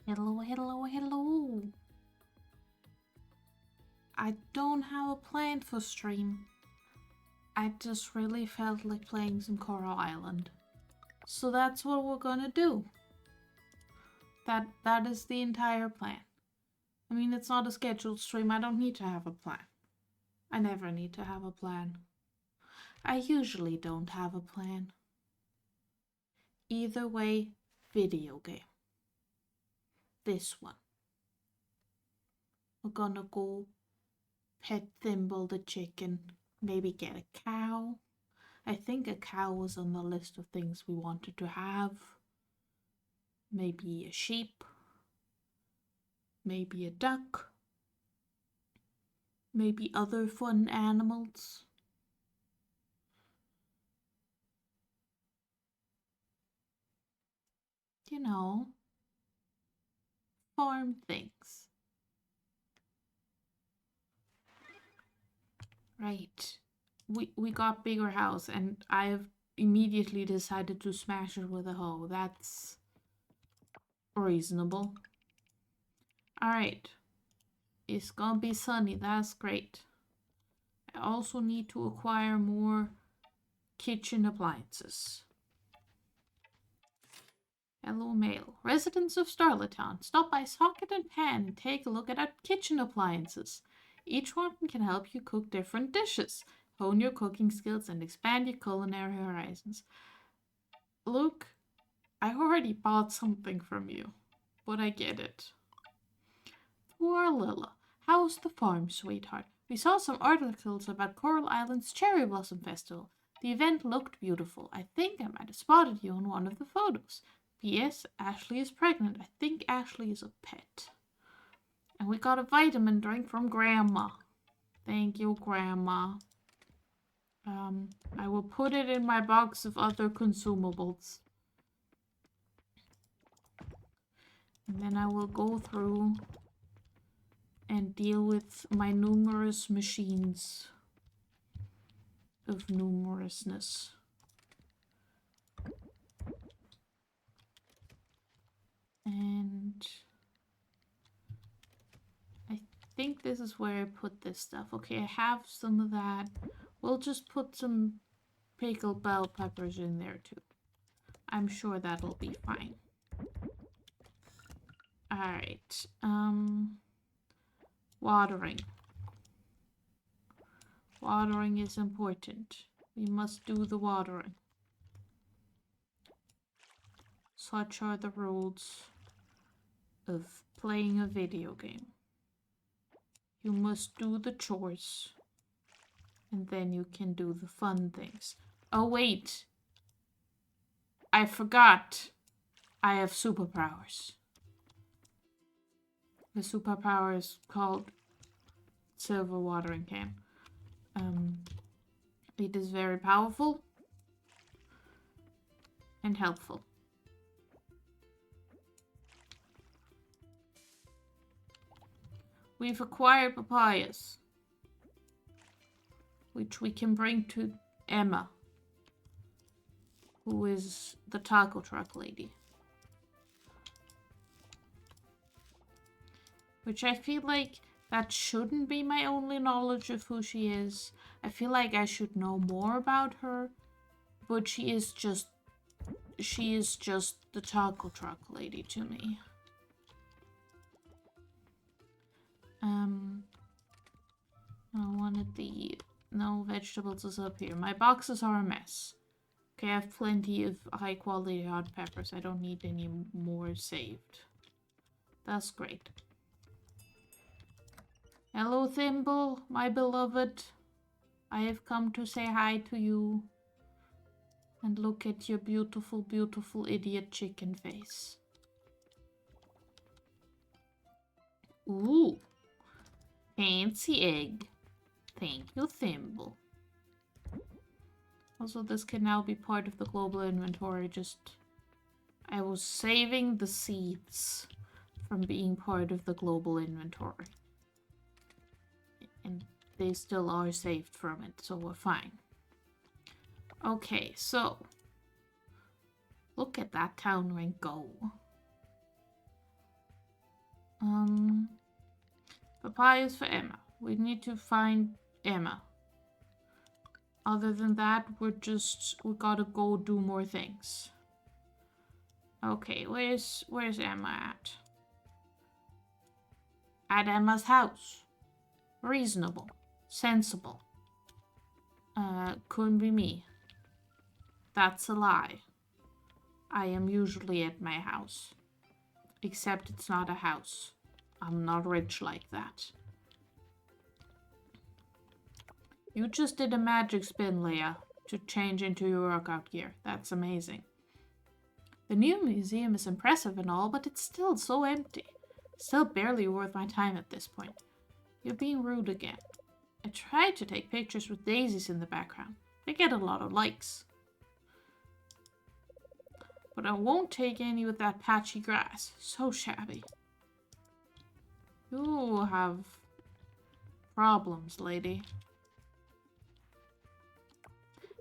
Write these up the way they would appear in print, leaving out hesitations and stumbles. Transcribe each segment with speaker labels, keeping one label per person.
Speaker 1: Hello, hello, hello. I don't have a plan for stream. I just really felt like playing some Coral Island. So that's what we're gonna do. That is the entire plan. I mean, it's not a scheduled stream. I don't need to have a plan. I never need to have a plan. I usually don't have a plan. Either way, video game. This one. We're gonna go pet Thimble the chicken. Maybe get a cow. I think a cow was on the list of things we wanted to have. Maybe a sheep. Maybe a duck. Maybe other fun animals. You know, farm things. Right. We got bigger house and I've immediately decided to smash it with a hoe. That's reasonable. Alright. It's gonna be sunny. That's great. I also need to acquire more kitchen appliances. Hello, mail. Residents of Starlet Town, stop by Socket and Pan and take a look at our kitchen appliances. Each one can help you cook different dishes, hone your cooking skills, and expand your culinary horizons. Luke, I already bought something from you, but I get it. Poor Lilla. How's the farm, sweetheart? We saw some articles about Coral Island's Cherry Blossom Festival. The event looked beautiful. I think I might have spotted you in one of the photos. P.S. Ashley is pregnant. I think Ashley is a pet. And we got a vitamin drink from Grandma. Thank you, Grandma. I will put it in my box of other consumables. And then I will go through and deal with my numerous machines of numerousness. And I think this is where I put this stuff. Okay, I have some of that. We'll just put some pickled bell peppers in there too. I'm sure that'll be fine. Alright, watering. Watering is important. We must do the watering. Such are the rules of playing a video game. You must do the chores, and then you can do the fun things. Oh wait, I forgot. I have superpowers. The superpower is called Silver Watering Can. It is very powerful and helpful. We've acquired papayas, which we can bring to Emma, who is the taco truck lady. Which I feel like that shouldn't be my only knowledge of who she is. I feel like I should know more about her, but she is just the taco truck lady to me. I wanted the... No, vegetables is up here. My boxes are a mess. Okay, I have plenty of high quality hot peppers. I don't need any more saved. That's great. Hello, Thimble, my beloved. I have come to say hi to you. And look at your beautiful, beautiful idiot chicken face. Ooh. Fancy egg. Thank you, Thimble. Also, this can now be part of the global inventory. I was saving the seeds from being part of the global inventory. And they still are saved from it, so we're fine. Okay, so look at that town rank go. Papayas for Emma. We need to find Emma. Other than that, we gotta go do more things. Okay, where's Emma at? At Emma's house. Reasonable. Sensible. Couldn't be me. That's a lie. I am usually at my house. Except it's not a house. I'm not rich like that. You just did a magic spin, Leia, to change into your workout gear. That's amazing. The new museum is impressive and all, but it's still so empty. Still barely worth my time at this point. You're being rude again. I tried to take pictures with daisies in the background. They get a lot of likes. But I won't take any with that patchy grass. So shabby. You have problems, lady.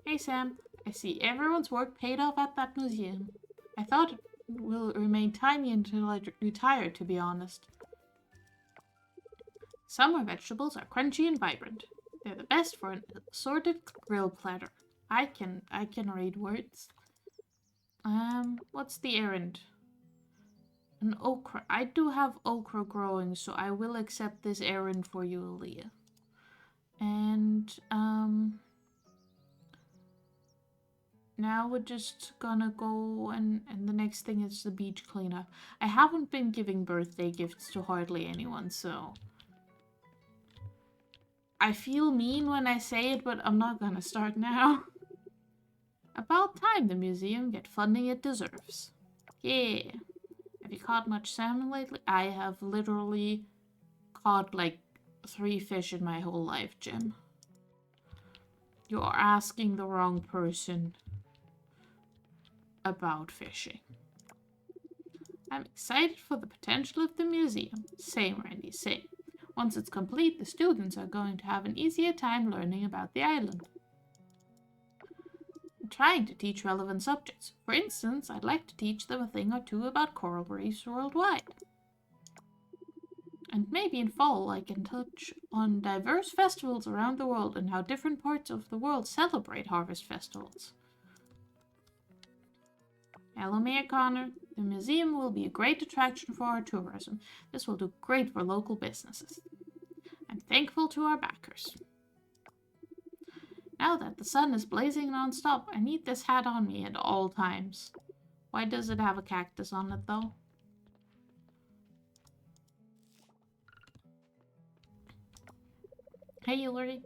Speaker 1: Hey Sam, I see everyone's work paid off at that museum. I thought it will remain tiny until I retire, to be honest. Summer vegetables are crunchy and vibrant. They're the best for an assorted grill platter. I can read words. What's the errand? An okra. I do have okra growing, so I will accept this errand for you, Aaliyah. And, now we're just gonna go and the next thing is the beach cleanup. I haven't been giving birthday gifts to hardly anyone, so... I feel mean when I say it, but I'm not gonna start now. About time the museum get funding it deserves. Yeah. Have you caught much salmon lately? I have literally caught like 3 fish in my whole life, Jim. You are asking the wrong person about fishing. I'm excited for the potential of the museum. Same, Randy, same. Once it's complete, the students are going to have an easier time learning about the island. I'm trying to teach relevant subjects. For instance, I'd like to teach them a thing or two about coral reefs worldwide. And maybe in fall I can touch on diverse festivals around the world and how different parts of the world celebrate harvest festivals. Hello, Mayor Connor. The museum will be a great attraction for our tourism. This will do great for local businesses. I'm thankful to our backers. Now that the sun is blazing non-stop, I need this hat on me at all times. Why does it have a cactus on it, though? Hey, Hillary.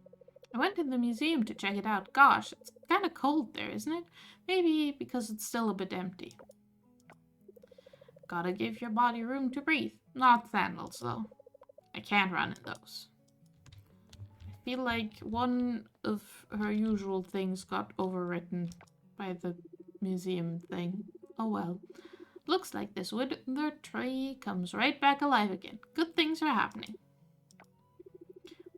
Speaker 1: I went to the museum to check it out. Gosh, it's kind of cold there, isn't it? Maybe because it's still a bit empty. Gotta give your body room to breathe. Not sandals, though. I can't run in those. I feel like one of her usual things got overwritten by the museum thing. Oh well. Looks like this withered tree comes right back alive again. Good things are happening.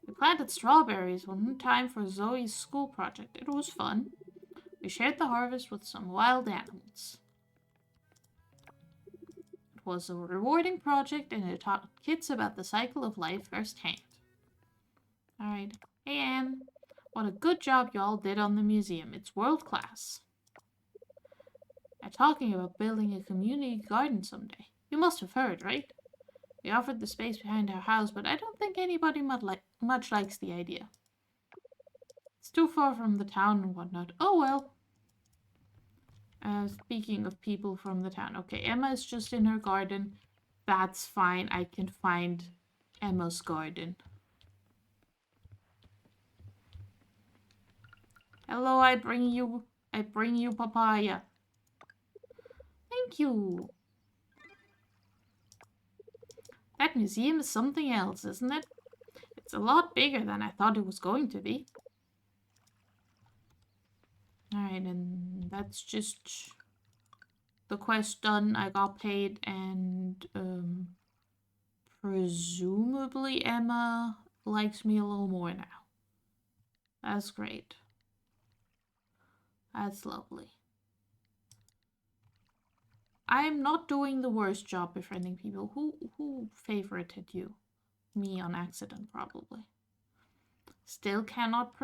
Speaker 1: We planted strawberries one time for Zoe's school project. It was fun. We shared the harvest with some wild animals. It was a rewarding project and it taught kids about the cycle of life firsthand. Alright. Hey, Anne. What a good job y'all did on the museum. It's world class. I'm talking about building a community garden someday. You must have heard, right? We offered the space behind our house, but I don't think anybody much likes the idea. It's too far from the town and whatnot. Oh well. Speaking of people from the town. Okay, Emma is just in her garden. That's fine. I can find Emma's garden. Hello, I bring you papaya. Thank you. That museum is something else, isn't it? It's a lot bigger than I thought it was going to be. Alright, and that's just the quest done. I got paid and presumably Emma likes me a little more now. That's great. That's lovely. I am not doing the worst job befriending people. Who favorited you? Me on accident, probably. Still cannot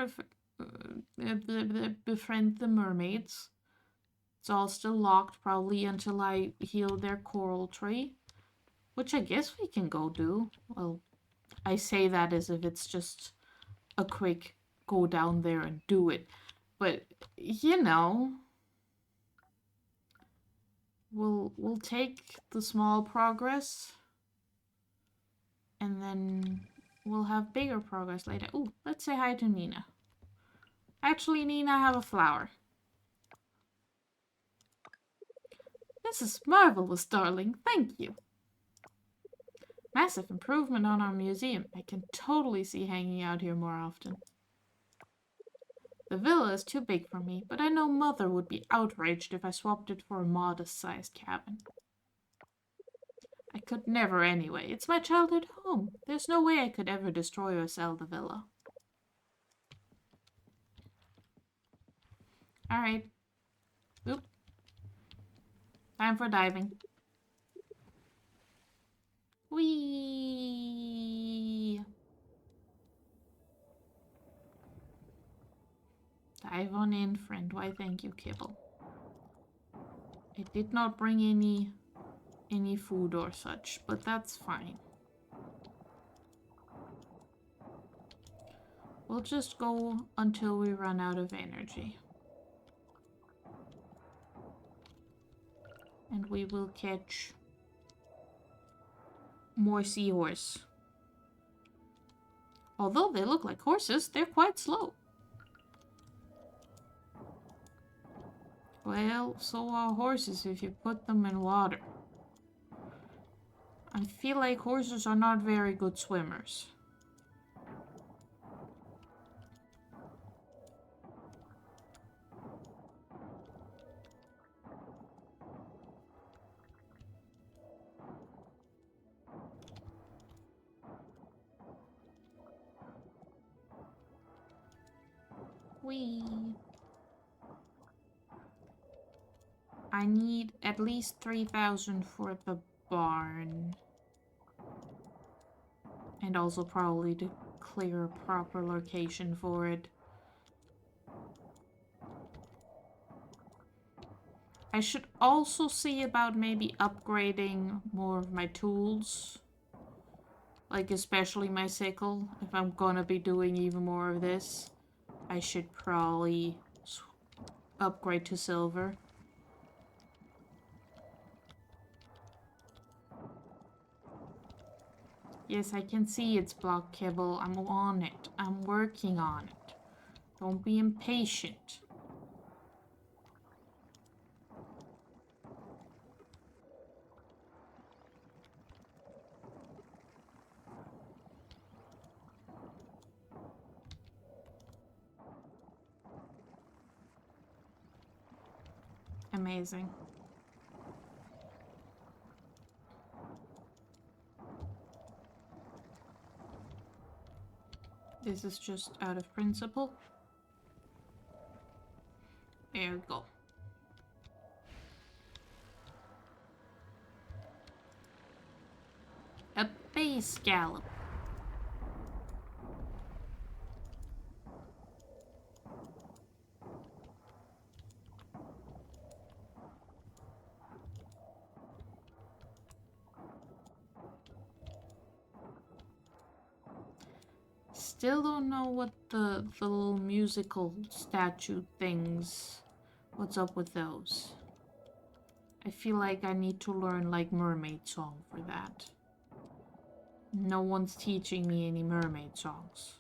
Speaker 1: befriend the mermaids. It's all still locked, probably until I heal their coral tree. Which I guess we can go do. Well, I say that as if it's just a quick go down there and do it. But, you know, we'll take the small progress and then we'll have bigger progress later. Ooh, let's say hi to Nina. Actually, Nina, I have a flower. This is marvelous, darling. Thank you. Massive improvement on our museum. I can totally see hanging out here more often. The villa is too big for me, but I know Mother would be outraged if I swapped it for a modest-sized cabin. I could never anyway. It's my childhood home. There's no way I could ever destroy or sell the villa. Alright. Oop. Time for diving. Whee! Dive on in, friend. Why, thank you, Kibble. I did not bring any food or such, but that's fine. We'll just go until we run out of energy. And we will catch more seahorse. Although they look like horses, they're quite slow. Well, so are horses if you put them in water. I feel like horses are not very good swimmers. Whee! I need at least 3,000 for the barn. And also probably to clear a proper location for it. I should also see about maybe upgrading more of my tools. Like especially my sickle. If I'm gonna be doing even more of this, I should probably upgrade to silver. Yes, I can see it's block Kibble. I'm on it. I'm working on it. Don't be impatient. Amazing. This is just out of principle. There we go. A base scallop. Still don't know what the little musical statue things, what's up with those. I feel like I need to learn like mermaid song for that. No one's teaching me any mermaid songs.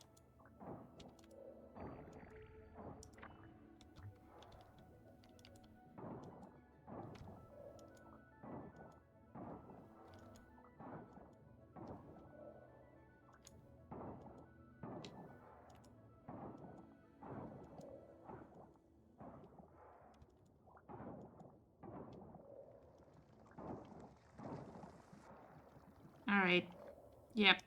Speaker 1: Alright. Yep.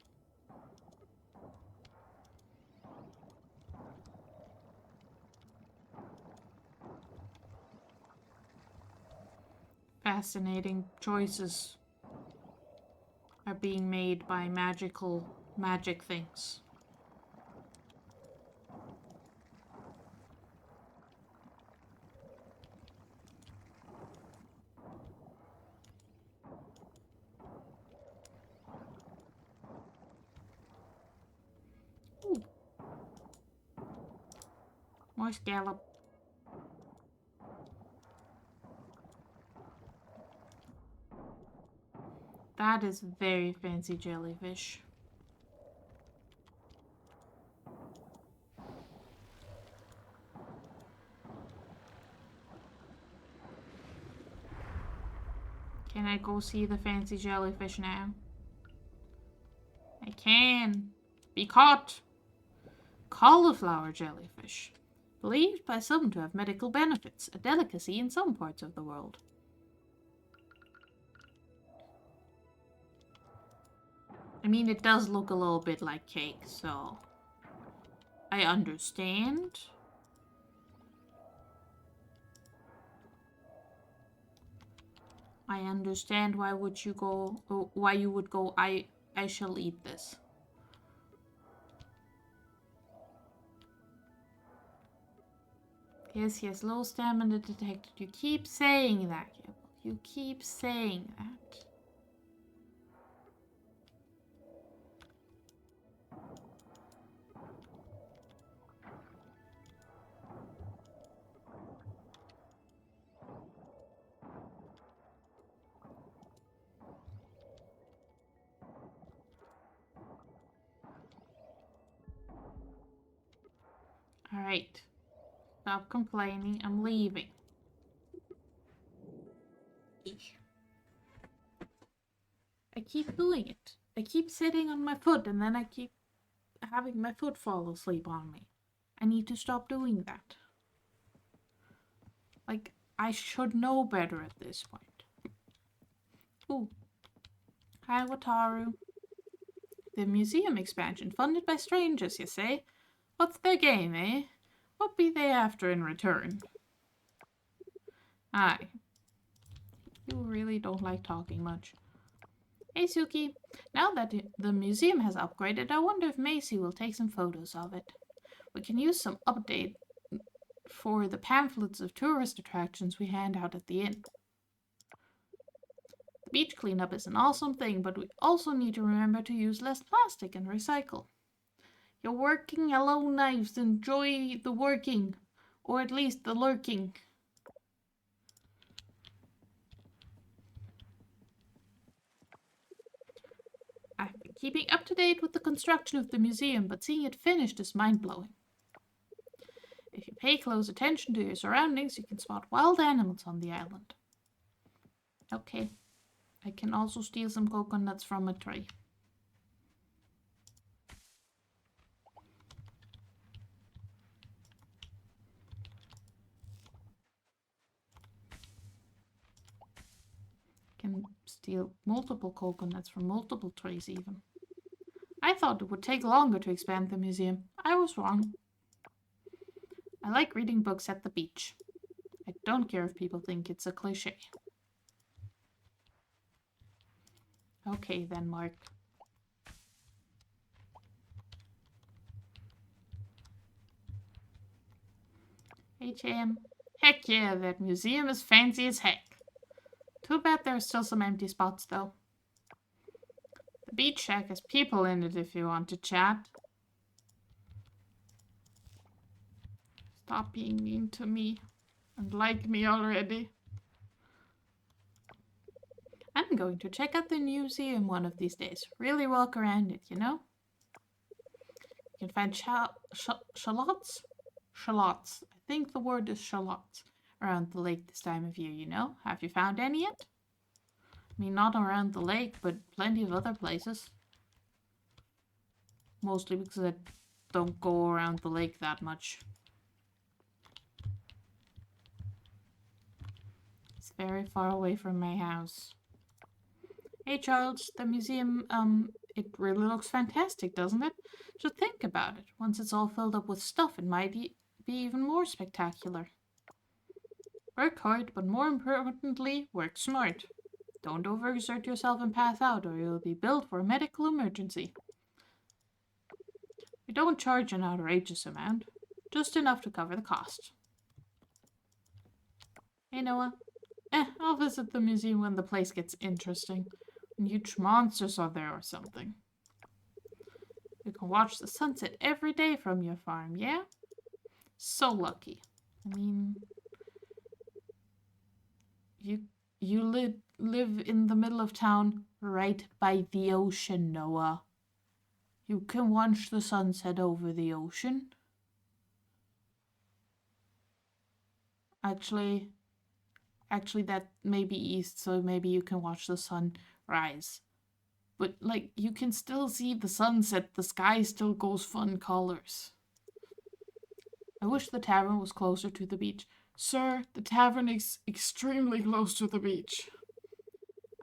Speaker 1: fascinating choices are being made by magic things. Ooh. More scallop. That is very fancy jellyfish. Can I go see the fancy jellyfish now? I can. Be caught. Cauliflower jellyfish. Believed by some to have medical benefits, a delicacy in some parts of the world. I mean, it does look a little bit like cake, so I understand. I understand why would you go, why you would go, I shall eat this. Yes, yes, low stamina detected. You keep saying that, you keep saying that. Alright. Stop complaining. I'm leaving. I keep doing it. I keep sitting on my foot and then I keep having my foot fall asleep on me. I need to stop doing that. Like, I should know better at this point. Ooh. Hi, Wataru. The museum expansion, funded by strangers, you say? What's their game, eh? What be they after in return? Aye. You really don't like talking much. Hey, Suki. Now that the museum has upgraded, I wonder if Macy will take some photos of it. We can use some update for the pamphlets of tourist attractions we hand out at the inn. The beach cleanup is an awesome thing, but we also need to remember to use less plastic and recycle. You're working yellow knives. Enjoy the working. Or at least the lurking. I've been keeping up to date with the construction of the museum, but seeing it finished is mind-blowing. If you pay close attention to your surroundings, you can spot wild animals on the island. Okay. I can also steal some coconuts from a tree. Can steal multiple coconuts from multiple trees even. I thought it would take longer to expand the museum. I was wrong. I like reading books at the beach. I don't care if people think it's a cliché. Okay then, Mark. HM. Heck yeah, that museum is fancy as heck. Too bad there are still some empty spots though. The beach shack has people in it if you want to chat. Stop being mean to me and like me already. I'm going to check out the museum one of these days. Really walk around it, you know? You can find shallots? Shallots. I think the word is shallots around the lake this time of year, you know? Have you found any yet? I mean, not around the lake, but plenty of other places. Mostly because I don't go around the lake that much. It's very far away from my house. Hey Charles, the museum, it really looks fantastic, doesn't it? Just think about it. Once it's all filled up with stuff, it might be even more spectacular. Work hard, but more importantly, work smart. Don't overexert yourself and pass out, or you'll be billed for a medical emergency. We don't charge an outrageous amount, just enough to cover the cost. Hey, Noah. I'll visit the museum when the place gets interesting. When huge monsters are there or something. You can watch the sunset every day from your farm, yeah? So lucky. I mean, you live in the middle of town, right by the ocean, Noah. You can watch the sunset over the ocean. Actually, that may be east, so maybe you can watch the sun rise. But, like, you can still see the sunset. The sky still goes fun colors. I wish the tavern was closer to the beach. Sir, the tavern is extremely close to the beach.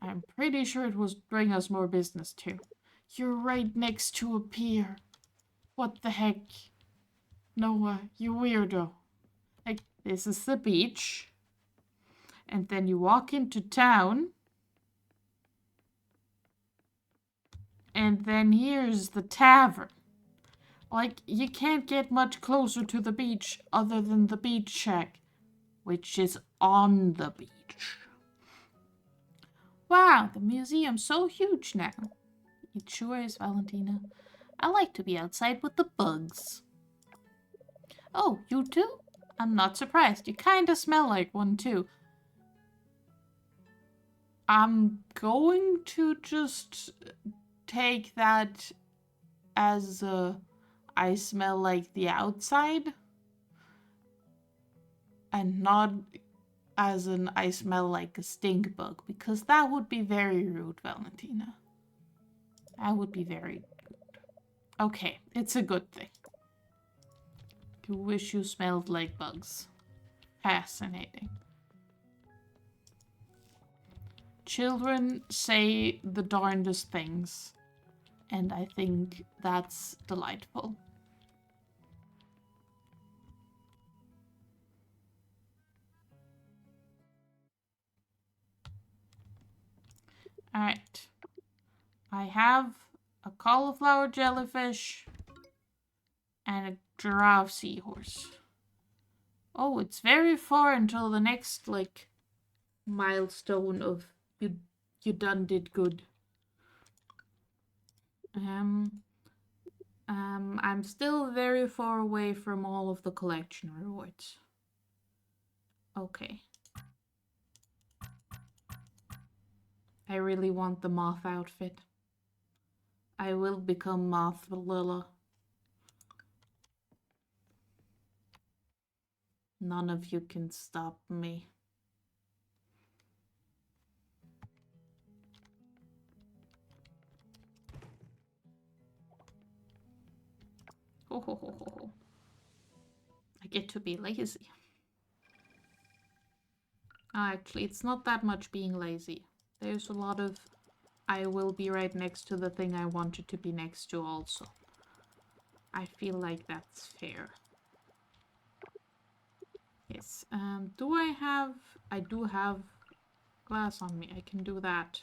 Speaker 1: I'm pretty sure it will bring us more business, too. You're right next to a pier. What the heck? Noah, you weirdo. Like, this is the beach. And then you walk into town. And then here's the tavern. Like, you can't get much closer to the beach other than the beach shack, which is on the beach. Wow, the museum's so huge now. It sure is, Valentina. I like to be outside with the bugs. Oh, you too? I'm not surprised. You kinda smell like one too. I'm going to just take that as I smell like the outside, and not as an I smell like a stink bug, because that would be very rude, Valentina. That would be very rude. Okay, it's a good thing. You wish you smelled like bugs. Fascinating. Children say the darndest things, and I think that's delightful. Alright. I have a cauliflower jellyfish and a giraffe seahorse. Oh, it's very far until the next, like, milestone of you done did good. I'm still very far away from all of the collection rewards. Okay. I really want the moth outfit. I will become Moth Lilla. None of you can stop me. Ho ho ho ho ho. I get to be lazy. Actually, it's not that much being lazy. There's a lot of I will be right next to the thing I wanted to be next to also. I feel like that's fair. Yes. Do I have... I do have glass on me. I can do that.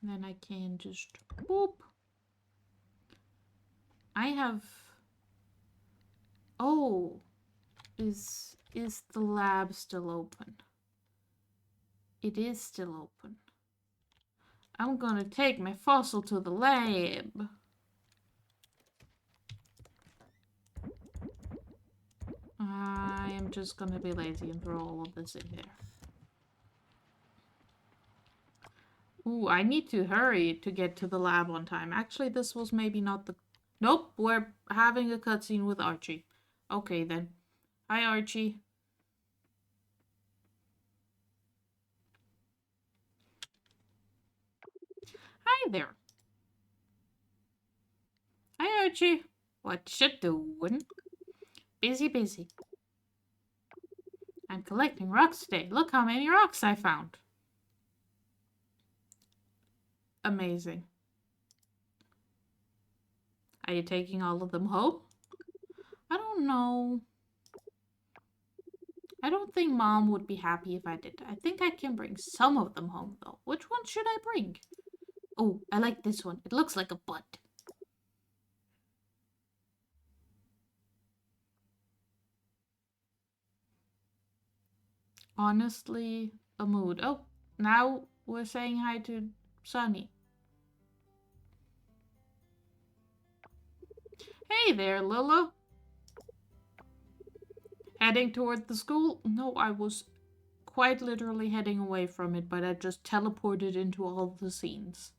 Speaker 1: Then I can just... Boop. I have... Oh. Is the lab still open? It is still open. I'm gonna take my fossil to the lab. I am just gonna be lazy and throw all of this in there. Ooh, I need to hurry to get to the lab on time. Actually, this was maybe not the... Nope, we're having a cutscene with Archie. Okay, then. Hi, Archie. Hi there. Hi, Archie. What you doing? Busy, busy. I'm collecting rocks today. Look how many rocks I found. Amazing. Are you taking all of them home? I don't don't know. I don't think Mom would be happy if I did. I think I can bring some of them home, though. Which one should I bring? Oh, I like this one. It looks like a butt. Honestly, a mood. Oh, now we're saying hi to Sunny. Hey there, Lila. Heading toward the school? No, I was quite literally heading away from it, but I just teleported into all the scenes.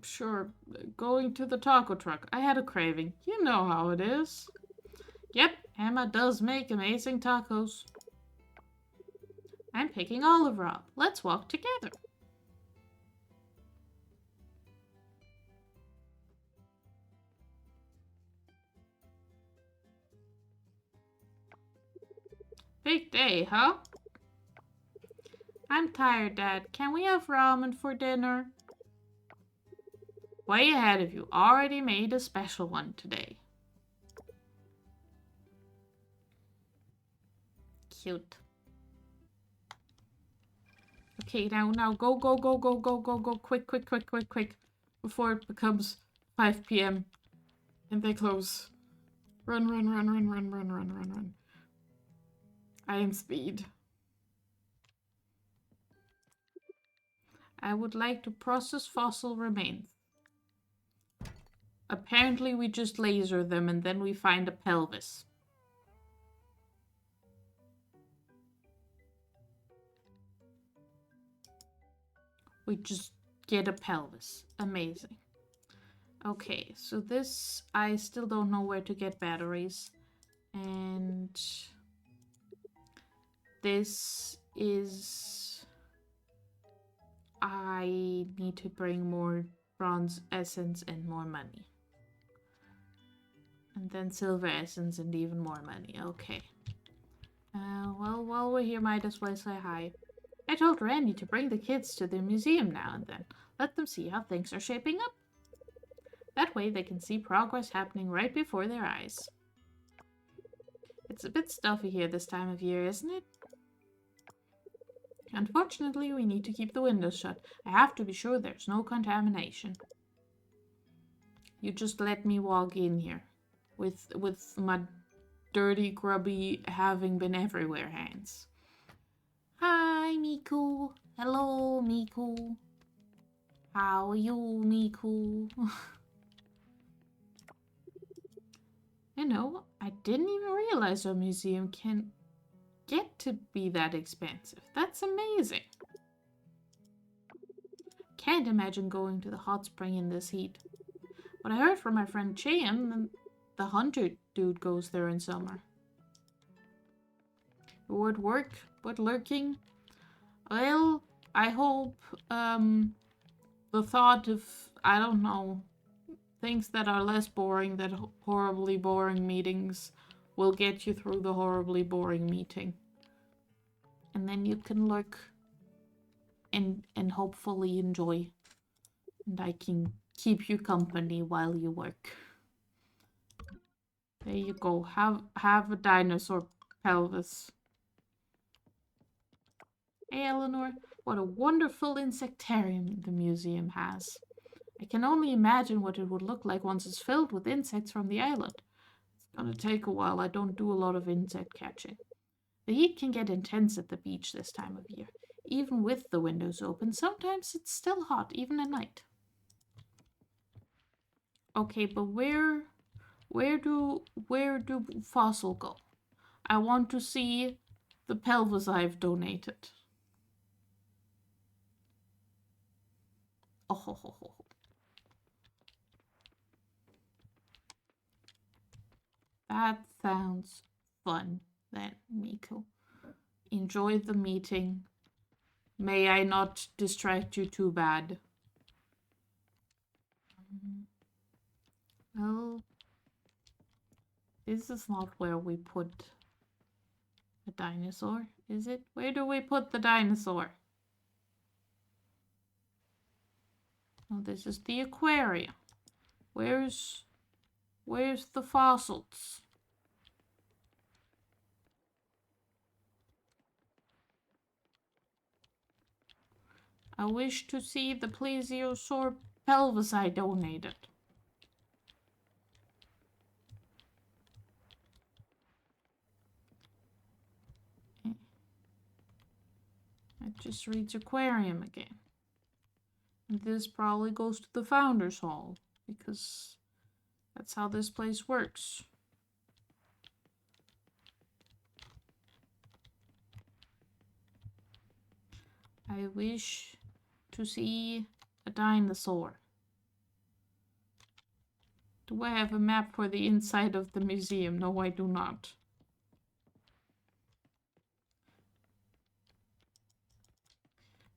Speaker 1: Sure, going to the taco truck. I had a craving. You know how it is. Yep, Emma does make amazing tacos. I'm picking Oliver up. Let's walk together. Big day, huh? I'm tired, Dad. Can we have ramen for dinner? Way ahead of you. Already made a special one today. Cute. Okay, now go, quick, before it becomes 5 p.m. and they close. Run. I am speed. I would like to process fossil remains. Apparently we just laser them and then we find a pelvis. We just get a pelvis. Amazing. Okay, so this, I still don't know where to get batteries. And this is... I need to bring more bronze essence and more money. And then silver essence and even more money. Okay. Well, while we're here, might as well say hi. I told Randy to bring the kids to the museum now and then. Let them see how things are shaping up. That way they can see progress happening right before their eyes. It's a bit stuffy here this time of year, isn't it? Unfortunately, we need to keep the windows shut. I have to be sure there's no contamination. You just let me walk in here. With my dirty, grubby, having been everywhere hands. Hi, Miku. Hello, Miku. How are you, Miku? You know, I didn't even realize our museum can get to be that expensive. That's amazing. Can't imagine going to the hot spring in this heat. But I heard from my friend Cheyenne, the hunter dude goes there in summer. It would work, but lurking? Well, I hope the thought of, I don't know, things that are less boring than horribly boring meetings will get you through the horribly boring meeting. And then you can lurk and hopefully enjoy. And I can keep you company while you work. There you go. Have a dinosaur pelvis. Hey, Eleanor. What a wonderful insectarium the museum has. I can only imagine what it would look like once it's filled with insects from the island. It's gonna take a while. I don't do a lot of insect catching. The heat can get intense at the beach this time of year. Even with the windows open, sometimes it's still hot, even at night. Okay, but where do fossil go? I want to see the pelvis I've donated. Oh ho ho ho. That sounds fun then, Miko. Enjoy the meeting. May I not distract you too bad. Well, this is not where we put the dinosaur, is it? Where do we put the dinosaur? Oh, this is the aquarium. Where's the fossils? I wish to see the plesiosaur pelvis I donated. It just reads aquarium again. And this probably goes to the founder's hall, because that's how this place works. I wish to see a dinosaur. Do I have a map for the inside of the museum? No, I do not.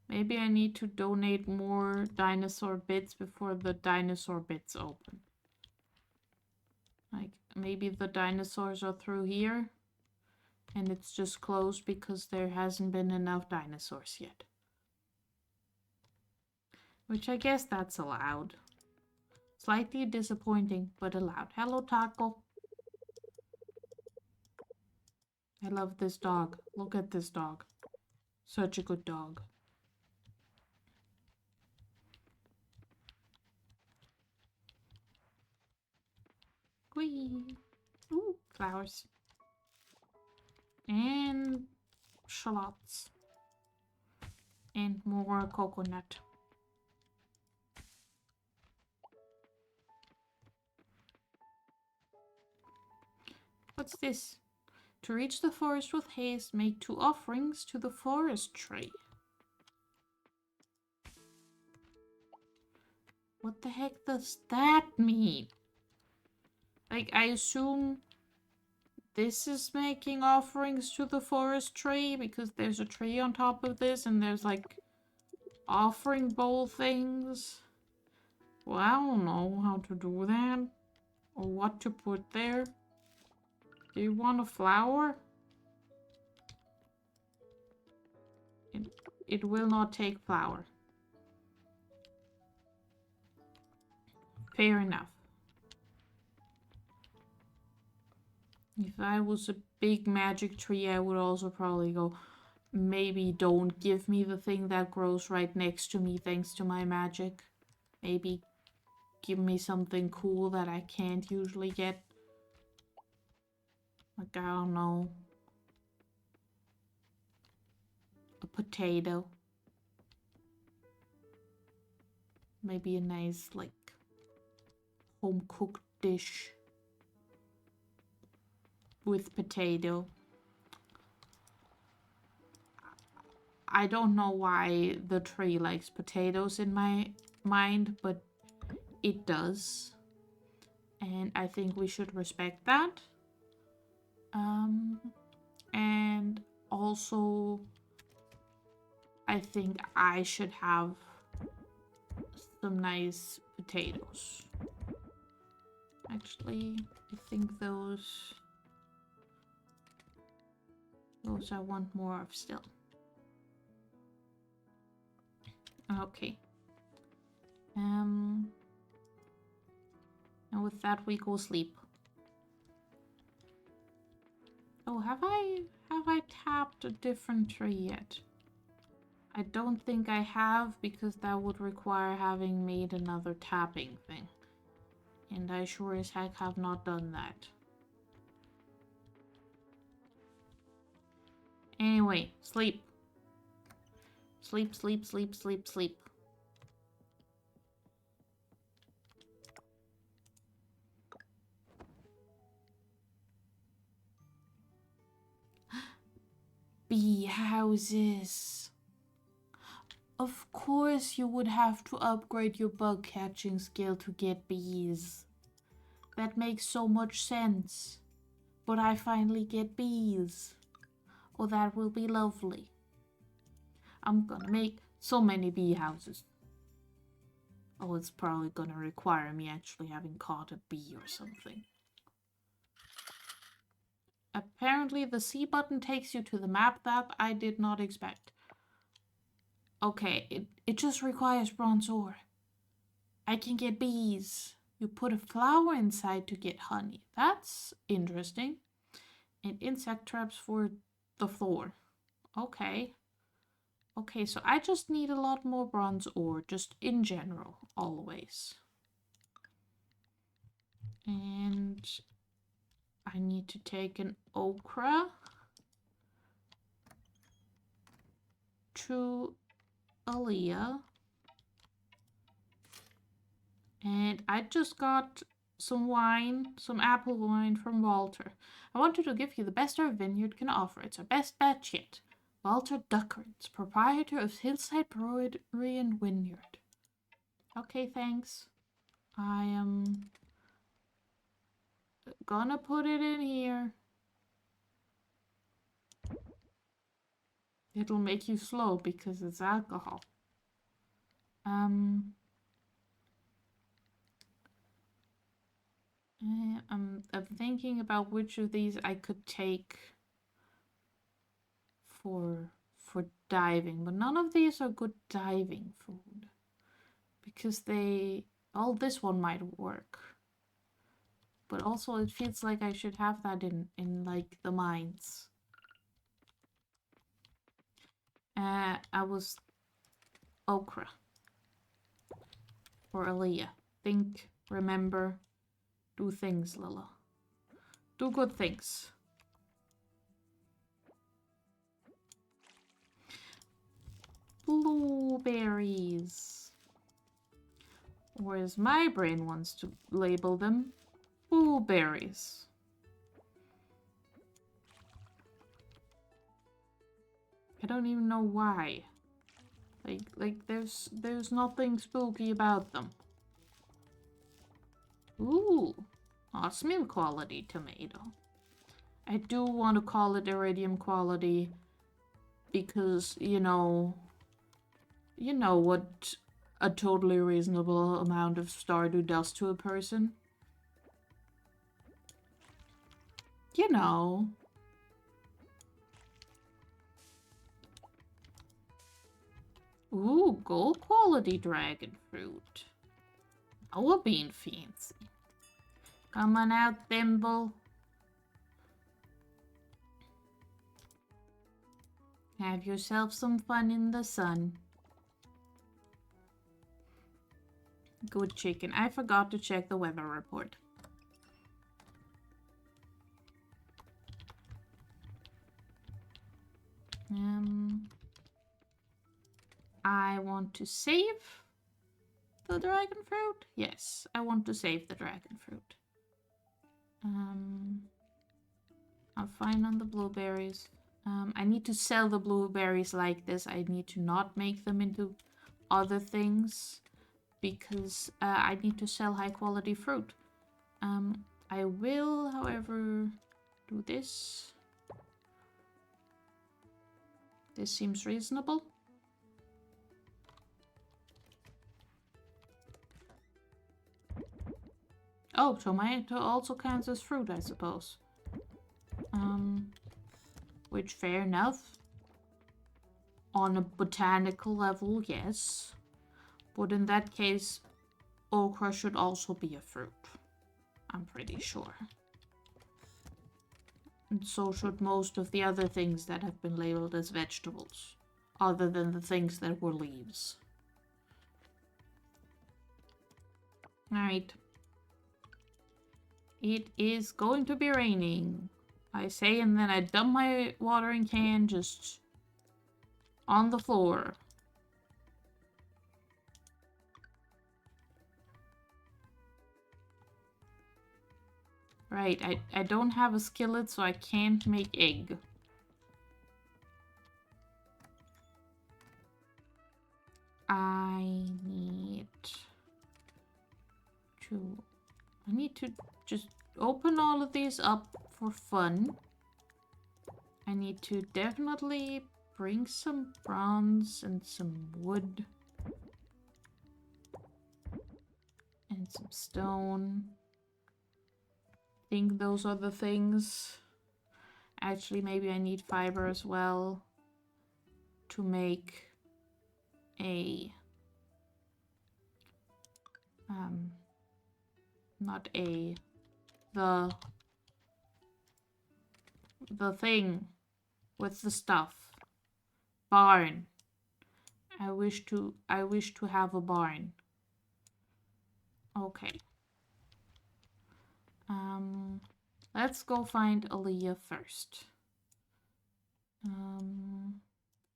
Speaker 1: Maybe I need to donate more dinosaur bits before the dinosaur bits open. Like, maybe the dinosaurs are through here, and it's just closed because there hasn't been enough dinosaurs yet. Which I guess that's allowed. Slightly disappointing, but allowed. Hello, Taco. I love this dog. Look at this dog. Such a good dog. Whee! Ooh, flowers. And shallots. And more coconut. What's this? To reach the forest with haste, make 2 offerings to the forest tree. What the heck does that mean? Like, I assume this is making offerings to the forest tree because there's a tree on top of this and there's like offering bowl things. Well, I don't know how to do that or what to put there. Do you want a flower? It will not take flower. Fair enough. If I was a big magic tree, I would also probably go, maybe don't give me the thing that grows right next to me thanks to my magic. Maybe give me something cool that I can't usually get. Like, I don't know. A potato. Maybe a nice, like, home-cooked dish with potato. I don't know why the tree likes potatoes in my mind, but it does. And I think we should respect that. And also, I think I should have some nice potatoes. Actually, I think those I want more of still. Okay. And with that we go sleep. Oh, have I tapped a different tree yet? I don't think I have, because that would require having made another tapping thing. And I sure as heck have not done that. Anyway, sleep. Sleep, sleep, sleep, sleep, sleep. Bee houses. Of course you would have to upgrade your bug catching skill to get bees. That makes so much sense. But I finally get bees. Oh, that will be lovely. I'm gonna make so many bee houses. Oh, it's probably gonna require me actually having caught a bee or something. Apparently the C button takes you to the map that I did not expect. Okay, it just requires bronze ore. I can get bees. You put a flower inside to get honey. That's interesting. And insect traps for the floor. Okay. Okay, so I just need a lot more bronze ore, just in general, always. And I need to take an okra to Aaliyah. And I just got some wine, some apple wine from Walter. I wanted to give you the best our vineyard can offer. It's our best batch yet. Walter Duckrins, proprietor of Hillside Brewery and Vineyard. Okay, thanks. I am gonna put it in here. It'll make you slow because it's alcohol. I'm thinking about which of these I could take for diving, but none of these are good diving food because this one might work, but also it feels like I should have that in like the mines. I was okra for Aaliyah. Think, remember, do things, Lila. Do good things. Blueberries. Or as my brain wants to label them, blueberries. I don't even know why. Like there's nothing spooky about them. Ooh, osmium quality tomato. I do want to call it iridium quality because, you know what a totally reasonable amount of Stardew does to a person. You know. Ooh, gold quality dragon fruit. Now we're being fancy. Come on out, Thimble. Have yourself some fun in the sun. Good chicken. I forgot to check the weather report. I want to save the dragon fruit. Yes, I want to save the dragon fruit. I'm fine on the blueberries. I need to sell the blueberries like this. I need to not make them into other things because I need to sell high quality fruit. I will, however, do this. This seems reasonable. Oh, tomato also counts as fruit, I suppose. Which, fair enough. On a botanical level, yes. But in that case, okra should also be a fruit. I'm pretty sure. And so should most of the other things that have been labeled as vegetables. Other than the things that were leaves. Alright. It is going to be raining. I say, and then I dump my watering can just on the floor. Right, I don't have a skillet, so I can't make egg. I need to just open all of these up for fun. I need to definitely bring some bronze and some wood. And some stone. I think those are the things. Actually, maybe I need fiber as well to make a Not a. The thing with the stuff. Barn. I wish to have a barn. Okay. Let's go find Aaliyah first.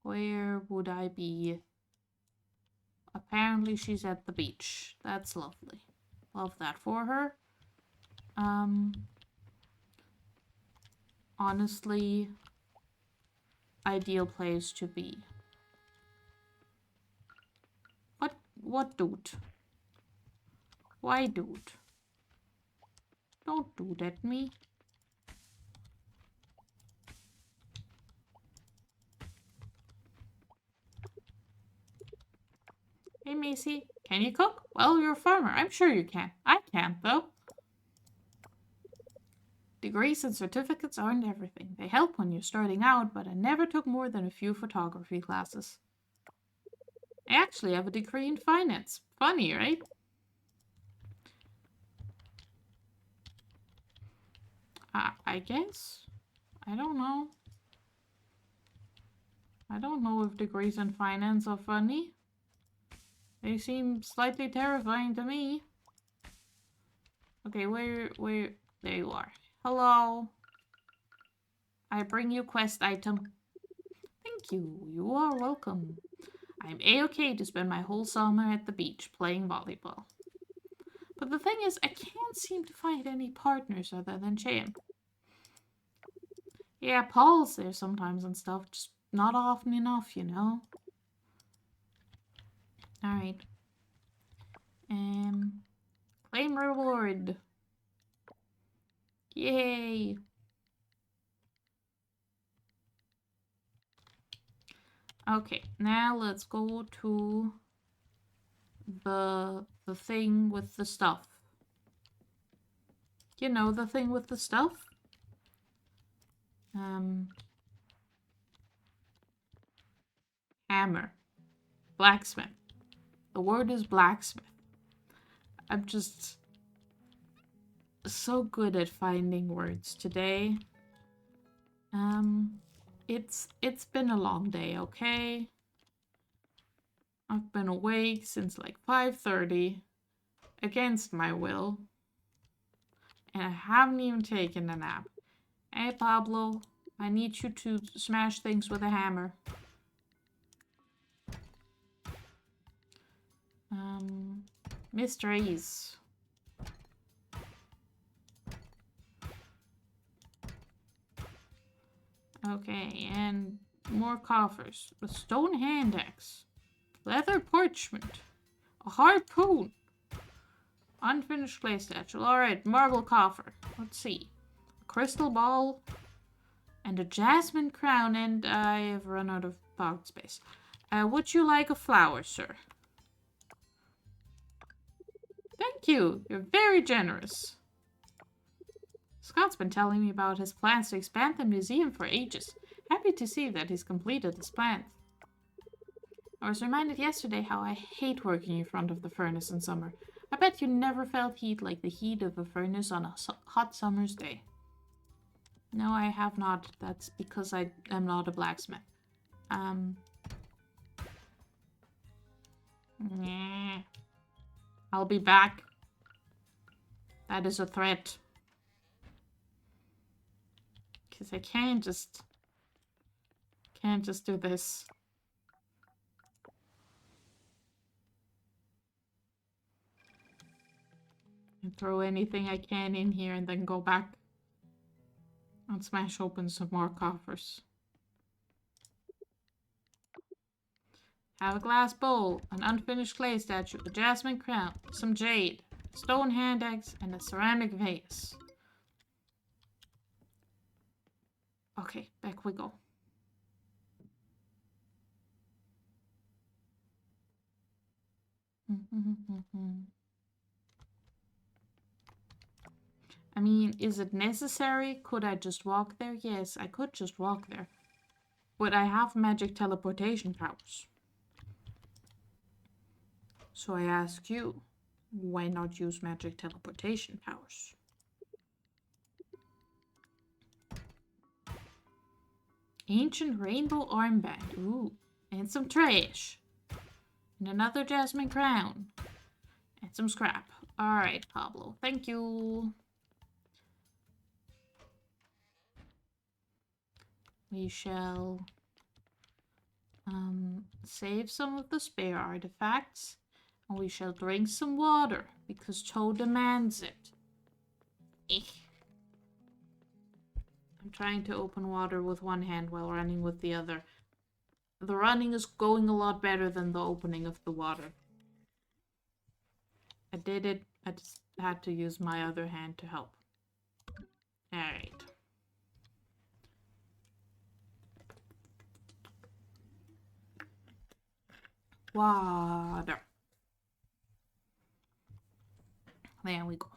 Speaker 1: Where would I be? Apparently she's at the beach. That's lovely. Love that for her. Honestly, ideal place to be. What dude? Why dude? Don't do that at me. Hey Macy, can you cook? Well, you're a farmer. I'm sure you can. I can't though. Degrees and certificates aren't everything. They help when you're starting out, but I never took more than a few photography classes. I actually have a degree in finance. Funny, right? I guess. I don't know. I don't know if degrees in finance are funny. They seem slightly terrifying to me. Okay, where, there you are. Hello. I bring you quest item. Thank you. You are welcome. I'm a-okay to spend my whole summer at the beach playing volleyball. But the thing is, I can't seem to find any partners other than Chan. Yeah, Paul's there sometimes and stuff, just not often enough, you know? Alright. Claim reward. Yay! Okay, now let's go to the thing with the stuff. You know, the thing with the stuff? Hammer. Blacksmith. The word is blacksmith. I'm just so good at finding words today. It's been a long day, okay? I've been awake since like 5:30 against my will. And I haven't even taken a nap. Hey Pablo, I need you to smash things with a hammer. Mysteries. Okay, and more coffers. A stone hand axe. Leather parchment. A harpoon. Unfinished clay statue. Alright, marble coffer. Let's see. A crystal ball. And a jasmine crown. And I have run out of pouch space. Would you like a flower, sir? Thank you. You're very generous. Scott's been telling me about his plans to expand the museum for ages. Happy to see that he's completed his plans. I was reminded yesterday how I hate working in front of the furnace in summer. I bet you never felt heat like the heat of a furnace on a hot summer's day. No, I have not. That's because I am not a blacksmith. Nah. I'll be back. That is a threat. Because I can't just do this. And throw anything I can in here and then go back and smash open some more coffers. Have a glass bowl, an unfinished clay statue, a jasmine crown, some jade, stone hand axe, and a ceramic vase. Okay, back we go. I mean, is it necessary? Could I just walk there? Yes, I could just walk there. But I have magic teleportation powers. So I ask you, Why not use magic teleportation powers? Ancient rainbow armband. Ooh. And some trash. And another jasmine crown. And some scrap. Alright, Pablo. Thank you. We shall save some of the spare artifacts. And we shall drink some water, because Cho demands it. I'm trying to open water with one hand while running with the other. The running is going a lot better than the opening of the water. I did it. I just had to use my other hand to help. Alright. Water. There we go.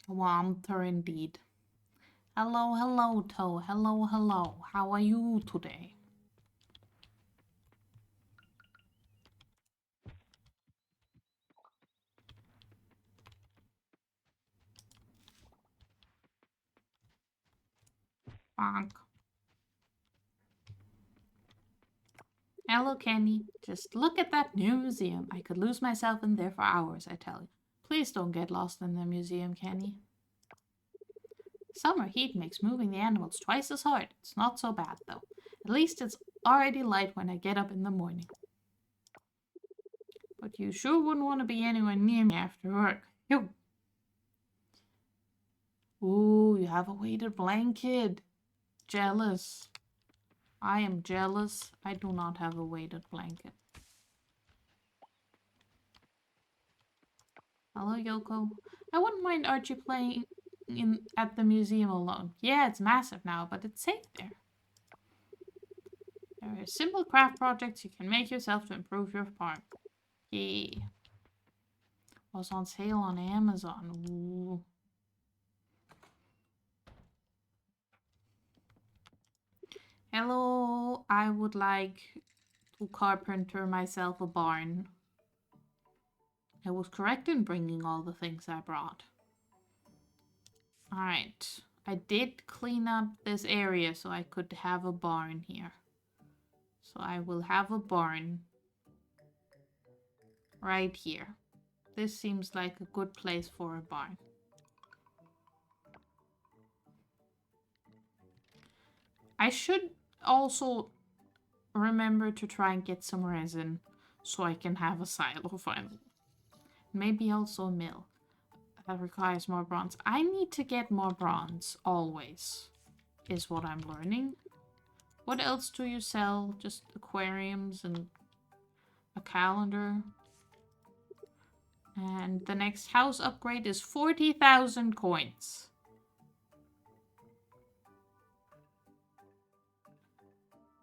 Speaker 1: Water indeed. Hello, hello, Toe. Hello, hello. How are you today? Bonk. Hello, Kenny. Just look at that new museum. I could lose myself in there for hours, I tell you. Please don't get lost in the museum, Kenny. Summer heat makes moving the animals twice as hard. It's not so bad, though. At least it's already light when I get up in the morning. But you sure wouldn't want to be anywhere near me after work. Yo. Ooh, you have a weighted blanket. Jealous. I am jealous. I do not have a weighted blanket. Hello, Yoko. I wouldn't mind Archie playing at the museum alone. Yeah, it's massive now, but it's safe there. There are simple craft projects you can make yourself to improve your farm. Yeah. Was on sale on Amazon. Ooh. Hello, I would like to carpenter myself a barn. I was correct in bringing all the things I brought. Alright, I did clean up this area so I could have a barn here. So I will have a barn right here. This seems like a good place for a barn. I should also remember to try and get some resin so I can have a silo finally. Maybe also a mill. That requires more bronze. I need to get more bronze, always, is what I'm learning. What else do you sell? Just aquariums and a calendar. And the next house upgrade is 40,000 coins.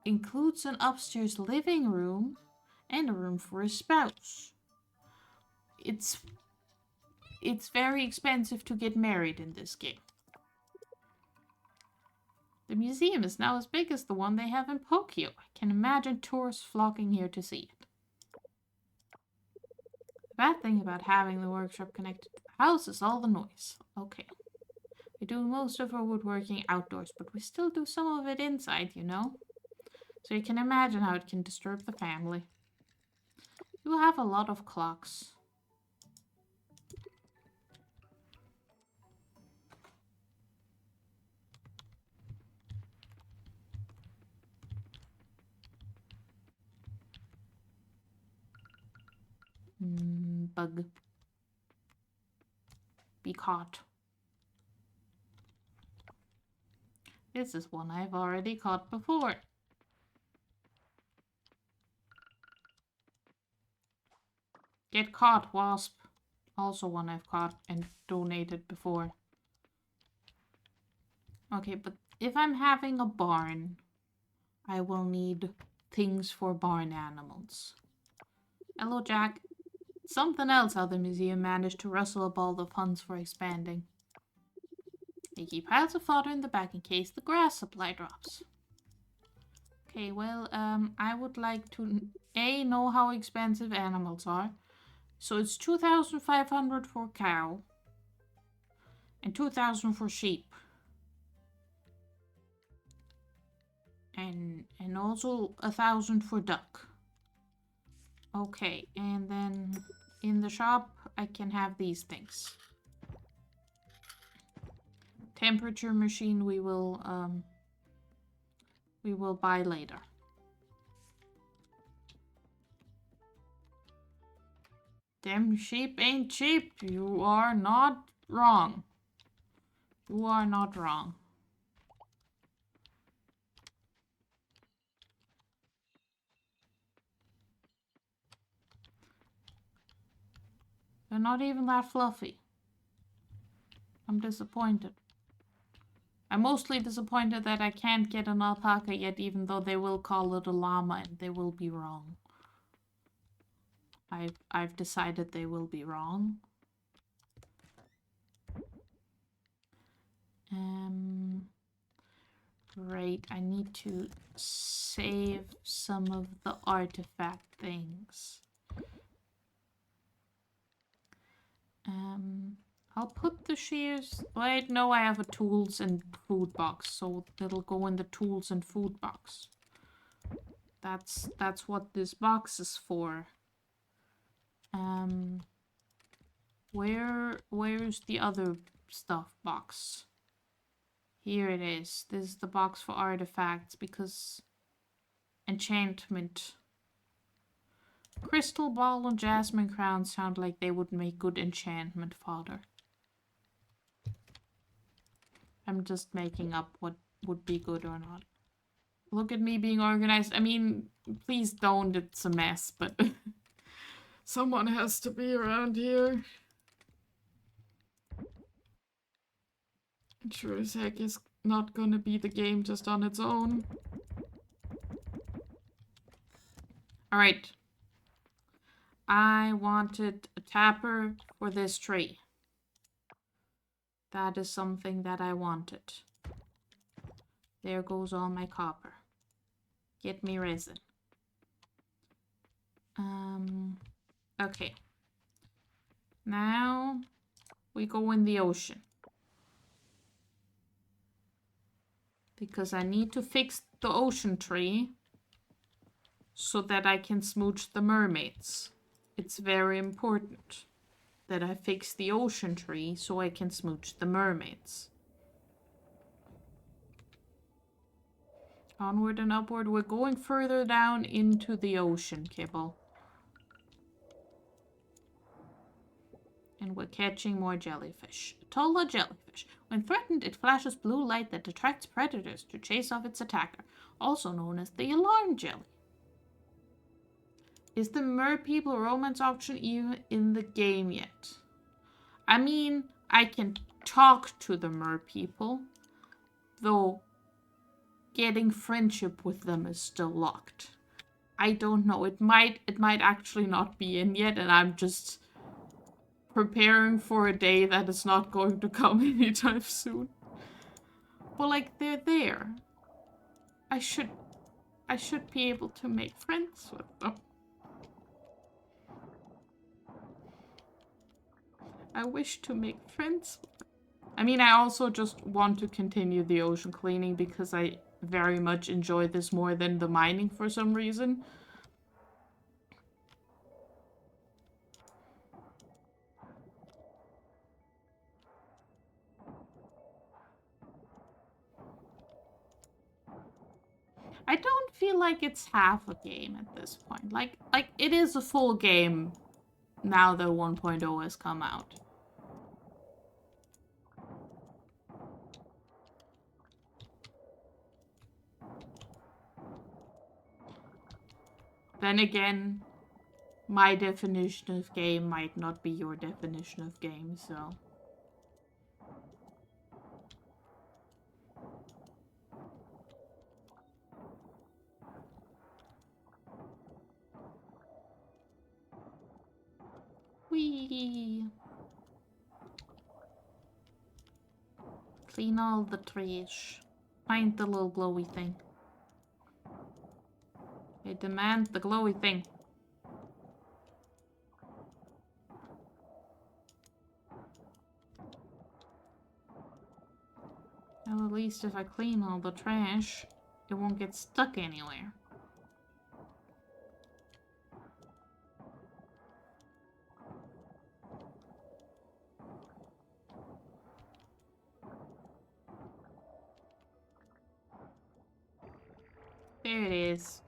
Speaker 1: Includes an upstairs living room and a room for a spouse. It's very expensive to get married in this game. The museum is now as big as the one they have in Tokyo. I can imagine tourists flocking here to see it. The bad thing about having the workshop connected to the house is all the noise. Okay. We do most of our woodworking outdoors, but we still do some of it inside, you know? So you can imagine how it can disturb the family. You have a lot of clocks. Bug. Be caught. This is one I've already caught before. Get caught, wasp. Also one I've caught and donated before. Okay, but if I'm having a barn, I will need things for barn animals. Hello, Jack. Something else how the museum managed to rustle up all the funds for expanding. They keep piles of fodder in the back in case the grass supply drops. Okay, well, I would like to A, know how expensive animals are, So it's 2,500 for cow. And 2,000 for sheep. And also 1,000 for duck. Okay, and then in the shop I can have these things. Temperature machine we will buy later. Them sheep ain't cheap. You are not wrong. You are not wrong. They're not even that fluffy. I'm disappointed. I'm mostly disappointed that I can't get an alpaca yet, even though they will call it a llama and they will be wrong. I've decided they will be wrong. Right, I need to save some of the artifact things. I'll put the shears... Wait, no, I have a tools and food box, so it'll go in the tools and food box. That's what this box is for. Where's the other stuff box? Here it is. This is the box for artifacts, because enchantment. Crystal ball and jasmine crown sound like they would make good enchantment fodder. I'm just making up what would be good or not. Look at me being organized. I mean, please don't, it's a mess, but someone has to be around here. It sure as heck is not gonna be the game just on its own. Alright. I wanted a tapper for this tree. That is something that I wanted. There goes all my copper. Get me resin. Okay. Now we go in the ocean. Because I need to fix the ocean tree so that I can smooch the mermaids. It's very important that I fix the ocean tree so I can smooch the mermaids. Onward and upward. We're going further down into the ocean, Kibble. And we're catching more jellyfish. Atolla jellyfish. When threatened, it flashes blue light that attracts predators to chase off its attacker, also known as the alarm jelly. Is the Mer People romance option even in the game yet? I mean, I can talk to the Mer People, though getting friendship with them is still locked. I don't know. It might actually not be in yet, and I'm just preparing for a day that is not going to come anytime soon. But like, they're there. I should be able to make friends with them. I wish to make friends with them. I mean, I also just want to continue the ocean cleaning because I very much enjoy this more than the mining for some reason. I don't feel like it's half a game at this point. Like it is a full game now that 1.0 has come out. Then again, my definition of game might not be your definition of game, so... Whee! Clean all the trash. Find the little glowy thing. I demand the glowy thing. Well, at least if I clean all the trash, it won't get stuck anywhere. There it is.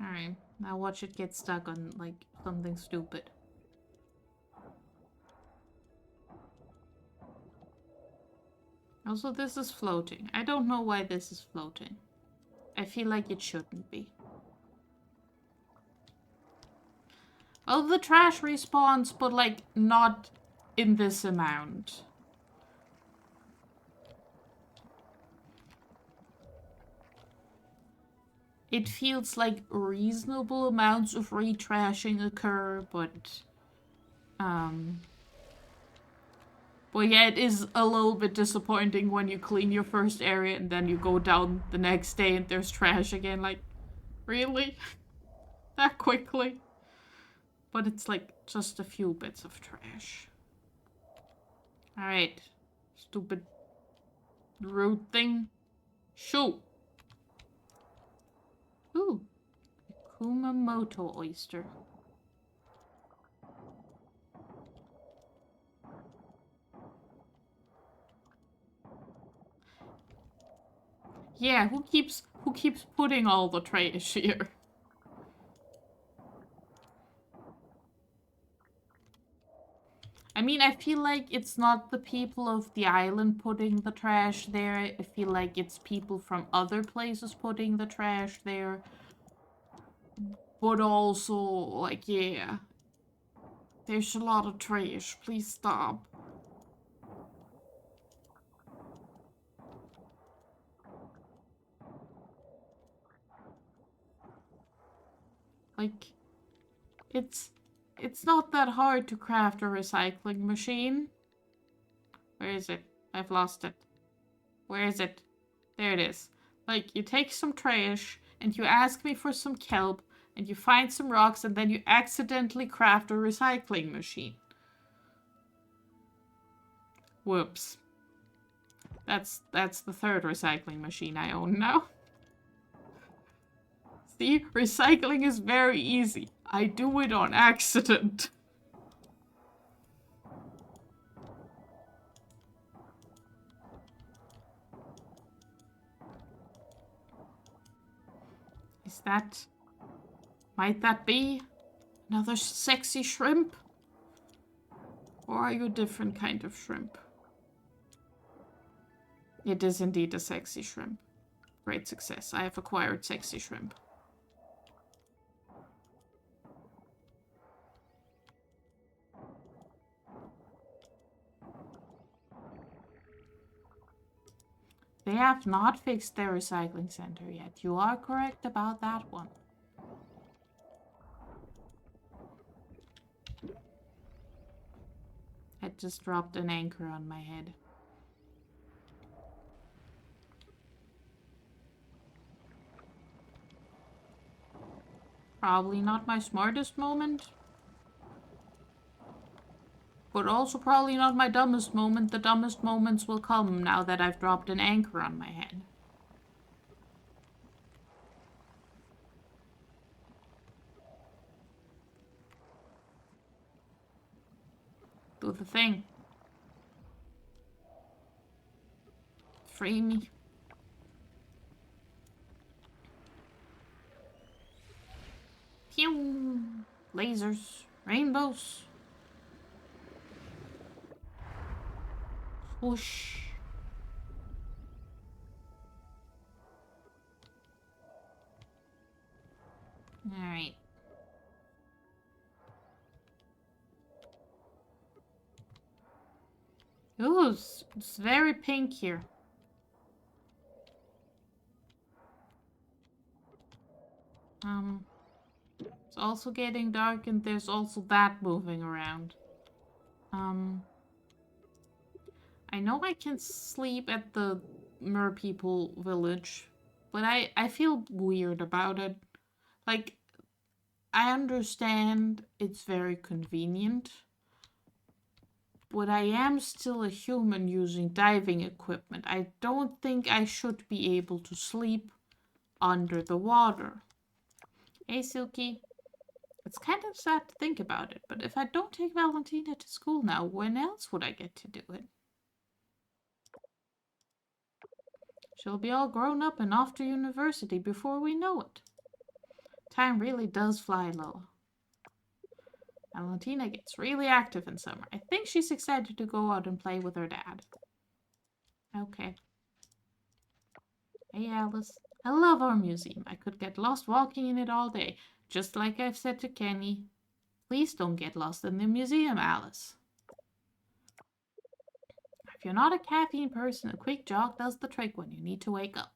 Speaker 1: Alright, now watch it get stuck on, like, something stupid. Also, this is floating. I don't know why this is floating. I feel like it shouldn't be. Well, the trash respawns, but, like, not in this amount. It feels like reasonable amounts of retrashing occur, but yeah, it is a little bit disappointing when you clean your first area and then you go down the next day and there's trash again. Like, really? That quickly? But it's like just a few bits of trash. Alright. Stupid root thing. Shoo! Ooh. Kumamoto oyster. Yeah, who keeps putting all the trash here? I mean, I feel like it's not the people of the island putting the trash there. I feel like it's people from other places putting the trash there. But also, like, yeah. There's a lot of trash. Please stop. Like, it's not that hard to craft a recycling machine. Where is it? I've lost it. Where is it? There it is. Like, you take some trash, and you ask me for some kelp, and you find some rocks, and then you accidentally craft a recycling machine. Whoops. That's the third recycling machine I own now. See, recycling is very easy. I do it on accident. Is that... Might that be another sexy shrimp? Or are you a different kind of shrimp? It is indeed a sexy shrimp. Great success. I have acquired sexy shrimp. They have not fixed their recycling center yet. You are correct about that one. I just dropped an anchor on my head. Probably not my smartest moment. But also probably not my dumbest moment. The dumbest moments will come now that I've dropped an anchor on my head. Do the thing. Free me. Pew! Lasers. Rainbows. Whoosh. Alright. Ooh, it's very pink here. It's also getting dark and there's also that moving around. I know I can sleep at the Mer People village, but I feel weird about it. Like, I understand it's very convenient, But I am still a human using diving equipment. I don't think I should be able to sleep under the water. Hey, Silky. It's kind of sad to think about it, but if I don't take Valentina to school now, when else would I get to do it? She'll be all grown up and off to university before we know it. Time really does fly low. Valentina gets really active in summer. I think she's excited to go out and play with her dad. Okay. Hey, Alice. I love our museum. I could get lost walking in it all day. Just like I've said to Kenny. Please don't get lost in the museum, Alice. If you're not a caffeine person, a quick jog does the trick when you need to wake up.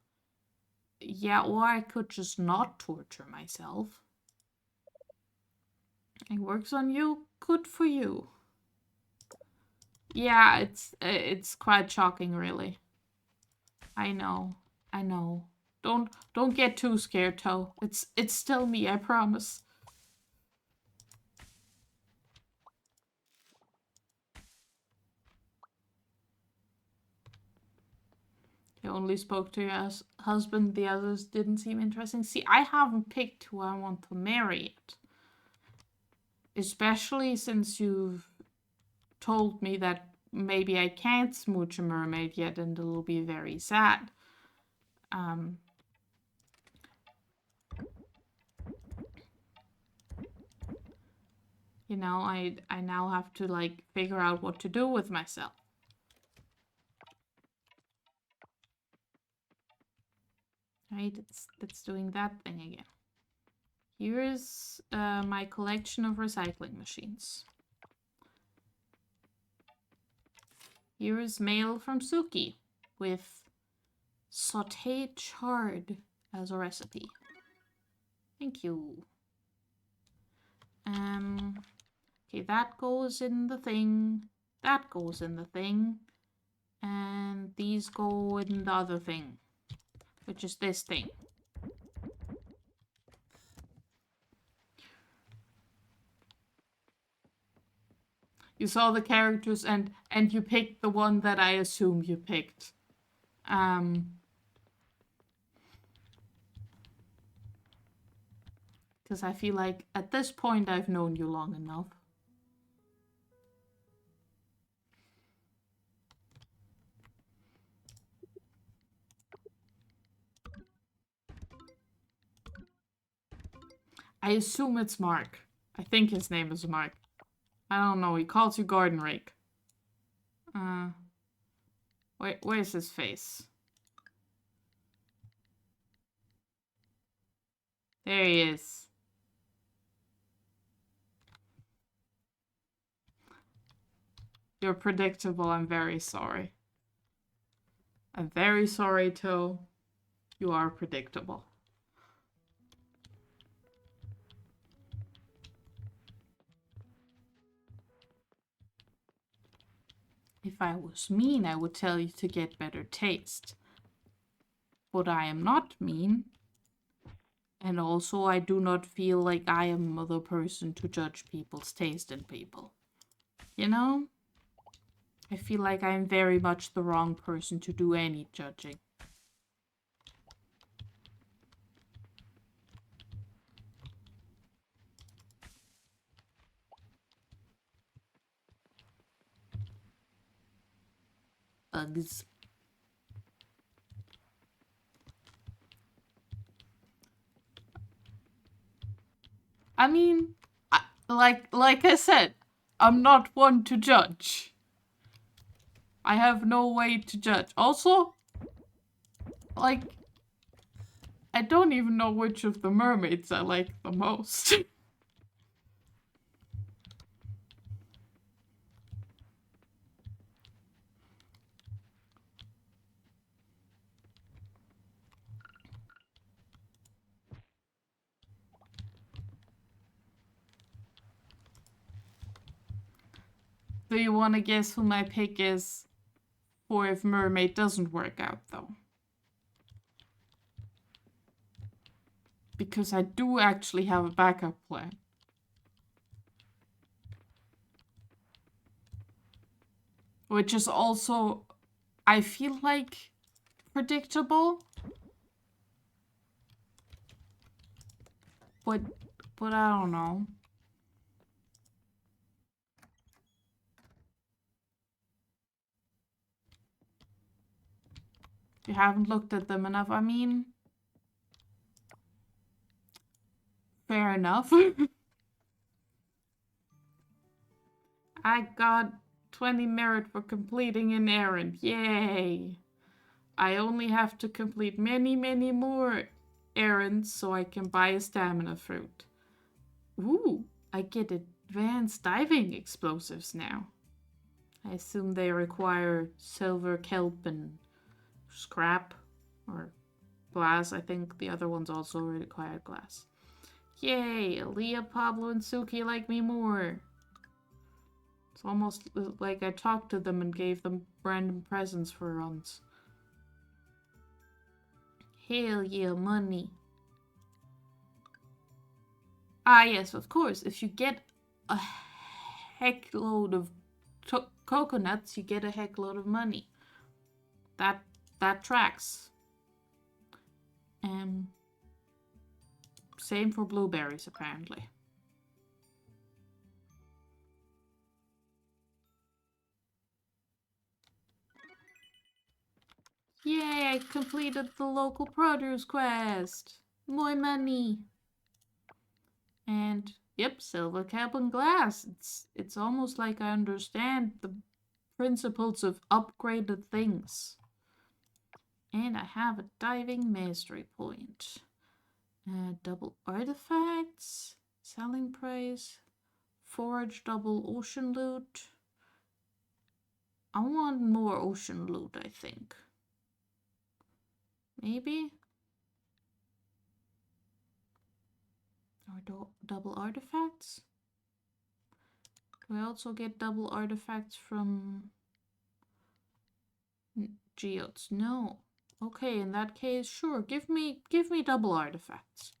Speaker 1: Yeah, or I could just not torture myself. It works on you. Good for you. Yeah, it's quite shocking, really. I know. Don't get too scared, Toe. It's still me, I promise. You only spoke to your husband, the others didn't seem interesting. See, I haven't picked who I want to marry yet. Especially since you've told me that maybe I can't smooch a mermaid yet and it'll be very sad. You know, I now have to, like, figure out what to do with myself. Right, it's doing that thing again. Here's my collection of recycling machines. Here is mail from Suki with sauteed chard as a recipe. Thank you. Okay, that goes in the thing. That goes in the thing. And these go in the other thing, which is this thing. You saw the characters and you picked the one that I assume you picked. Because I feel like at this point I've known you long enough. I assume it's Mark. I think his name is Mark. I don't know, he calls you Garden Rake. Where's his face? There he is. You're predictable, I'm very sorry. I'm very sorry, Toe. You are predictable. If I was mean, I would tell you to get better taste. But I am not mean. And also, I do not feel like I am the person to judge people's taste in people. You know? I feel like I'm very much the wrong person to do any judging. Bugs. I mean, like I said, I'm not one to judge. I have no way to judge. Also, like, I don't even know which of the mermaids I like the most. Do you want to guess who my pick is for if mermaid doesn't work out, though? Because I do actually have a backup plan. which is also, I feel like, predictable. But I don't know. You haven't looked at them enough. I mean, fair enough. I got 20 merit for completing an errand. Yay! I only have to complete many, many more errands so I can buy a stamina fruit. Ooh, I get advanced diving explosives now. I assume they require silver, kelp, and scrap, or glass. I think the other ones also require glass. Yay! Aaliyah, Pablo, and Suki like me more. It's almost like I talked to them and gave them random presents for runs. Hell yeah, money. Ah yes, of course. If you get a heck load of coconuts, you get a heck load of money. That tracks. Same for blueberries, apparently. Yay, I completed the local produce quest. More money. And yep, silver cap and glass. It's almost like I understand the principles of upgraded things. And I have a diving mastery point. Double artifacts, selling price, forage double ocean loot. I want more ocean loot, I think. Maybe? Or double artifacts? Do I also get double artifacts from geodes? No. Okay, in that case, sure. Give me double artifacts.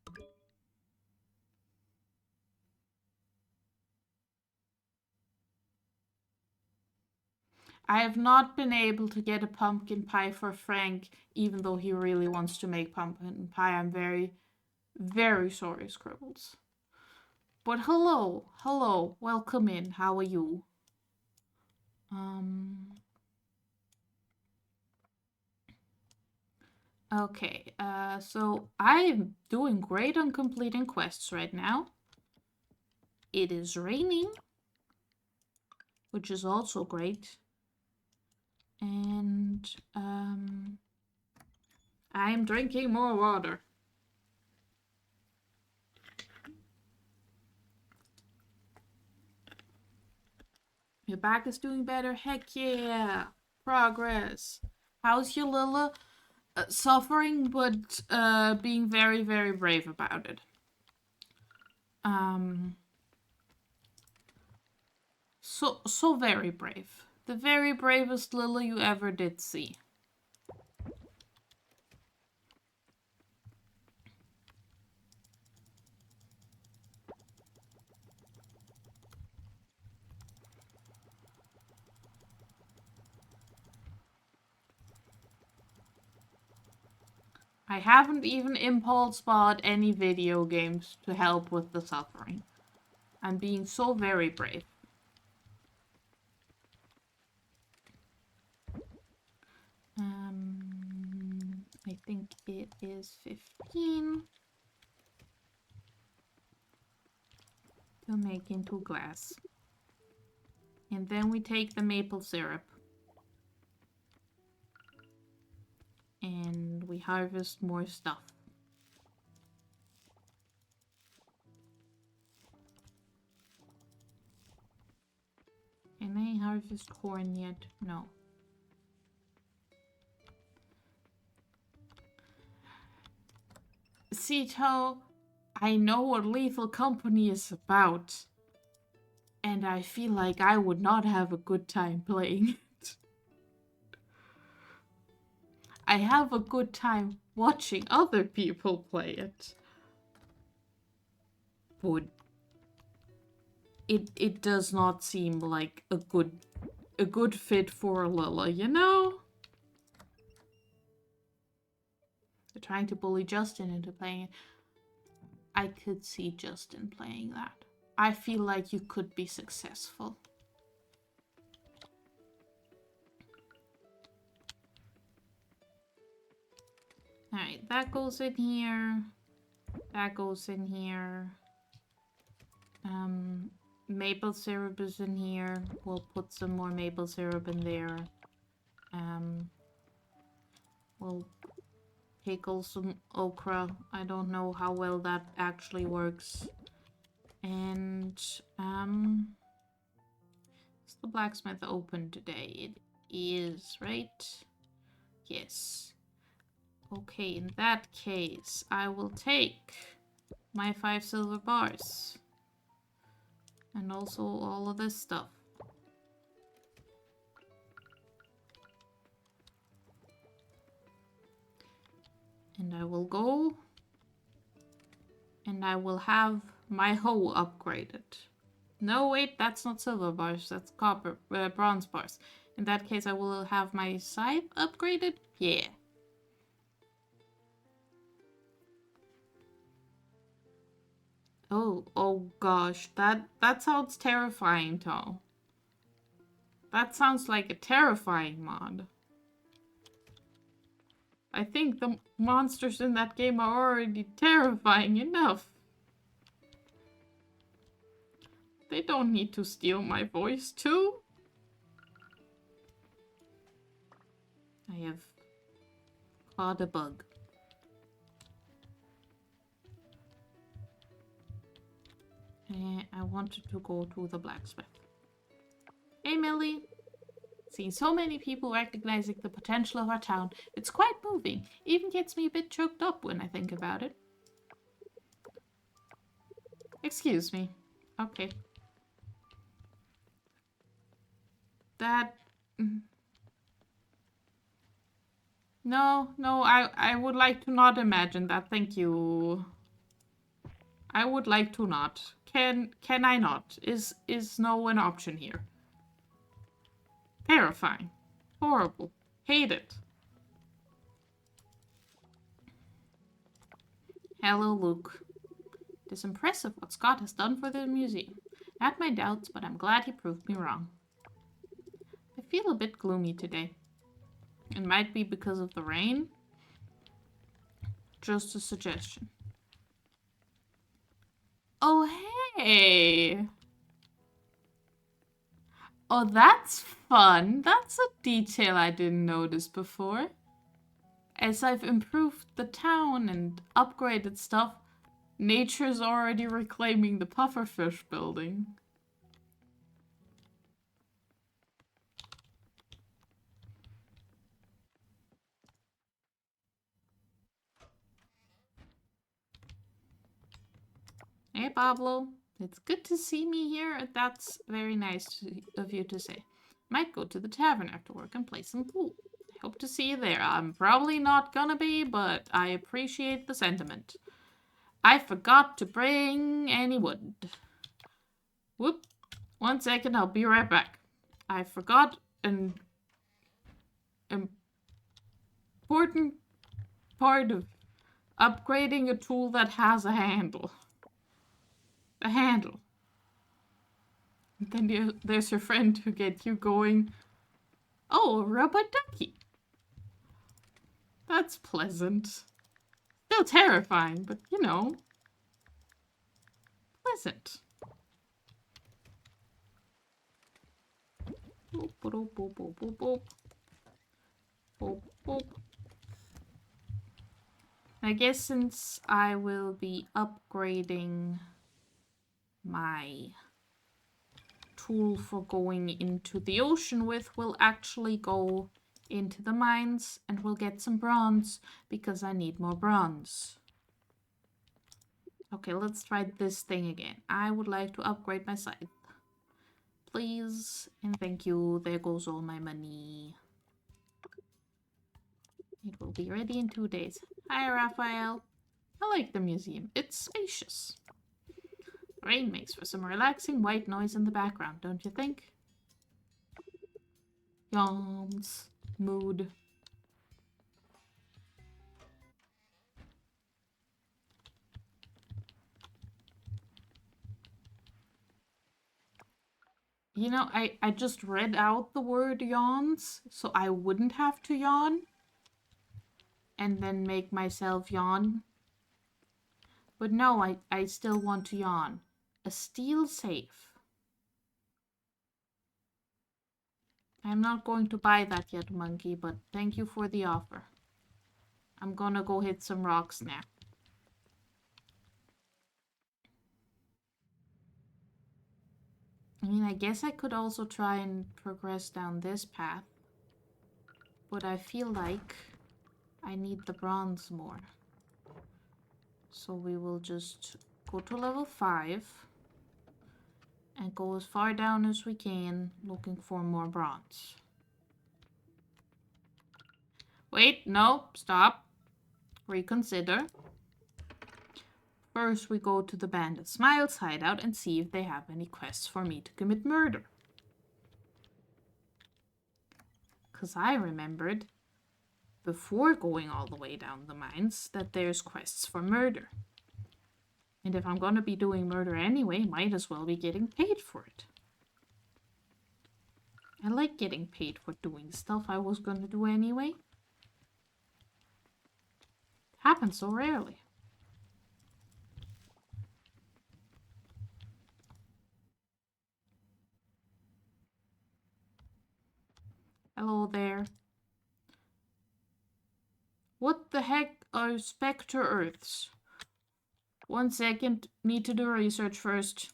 Speaker 1: I have not been able to get a pumpkin pie for Frank, even though he really wants to make pumpkin pie. I'm very, very sorry, Scribbles. But hello, welcome in. How are you? Okay, so I'm doing great on completing quests right now. It is raining, which is also great. And I'm drinking more water. Your back is doing better? Heck yeah! Progress. How's your Lilla? Suffering, but being very, very brave about it. So very brave. The very bravest Lilla you ever did see. I haven't even impulse bought any video games to help with the suffering. I'm being so very brave. I think it is 15 to make into glass. And then we take the maple syrup. And we harvest more stuff. Can I harvest corn yet? No. Sito, I know what Lethal Company is about. And I feel like I would not have a good time playing it. I have a good time watching other people play it. But it does not seem like a good a good fit for Lilla, you know? They're trying to bully Justin into playing it. I could see Justin playing that. I feel like you could be successful. Alright, that goes in here. That goes in here. Maple syrup is in here. We'll put some more maple syrup in there. We'll pickle some okra. I don't know how well that actually works. And, is the blacksmith open today? It is, right? Yes. Okay, in that case, I will take my 5 silver bars. And also all of this stuff. And I will go. And I will have my hoe upgraded. No, wait, that's not silver bars. That's copper, bronze bars. In that case, I will have my scythe upgraded. Yeah. Oh gosh, that sounds terrifying, Tom. That sounds like a terrifying mod. I think the monsters in that game are already terrifying enough. They don't need to steal my voice too. I have caught a bug. I wanted to go to the blacksmith. Hey, Millie. Seeing so many people recognizing the potential of our town, it's quite moving. Even gets me a bit choked up when I think about it. Excuse me. Okay. That... No, I would like to not imagine that. Thank you. I would like to not. Can I not? Is no an option here? Terrifying. Horrible. Hate it. Hello, Luke. It is impressive what Scott has done for the museum. I had my doubts, but I'm glad he proved me wrong. I feel a bit gloomy today. It might be because of the rain. Just a suggestion. Oh, hey! Oh, that's fun. That's a detail I didn't notice before. As I've improved the town and upgraded stuff, nature's already reclaiming the pufferfish building. Hey, Pablo. It's good to see me here. That's very nice of you to say. Might go to the tavern after work and play some pool. I hope to see you there. I'm probably not gonna be, but I appreciate the sentiment. I forgot to bring any wood. Whoop. 1 second, I'll be right back. I forgot an important part of upgrading a tool that has a handle. A handle. And then there's your friend to get you going. Oh, a rubber ducky. That's pleasant. Still terrifying, but you know, pleasant. Boop, boop, boop, boop, boop, boop. Boop, boop. I guess since I will be upgrading my tool for going into the ocean with, will actually go into the mines and we'll get some bronze because I need more bronze. Okay, let's try this thing again. I would like to upgrade my scythe. Please and thank you. There goes all my money. It will be ready in 2 days. Hi, Raphael. I like the museum. It's spacious. Rain makes for some relaxing white noise in the background, don't you think? Yawns. Mood. You know, I just read out the word yawns, so I wouldn't have to yawn. And then make myself yawn. But no, I still want to yawn. A steel safe. I'm not going to buy that yet, monkey, but thank you for the offer. I'm gonna go hit some rocks now. I mean, I guess I could also try and progress down this path. But I feel like I need the bronze more. So we will just go to level 5. And go as far down as we can, looking for more bronze. Wait, no, stop. Reconsider. First, we go to the Bandit Smiles hideout and see if they have any quests for me to commit murder. Because I remembered, before going all the way down the mines, that there's quests for murder. And if I'm gonna be doing murder anyway, might as well be getting paid for it. I like getting paid for doing stuff I was gonna do anyway. Happens so rarely. Hello there. What the heck are Spectre Earths? 1 second, need to do research first.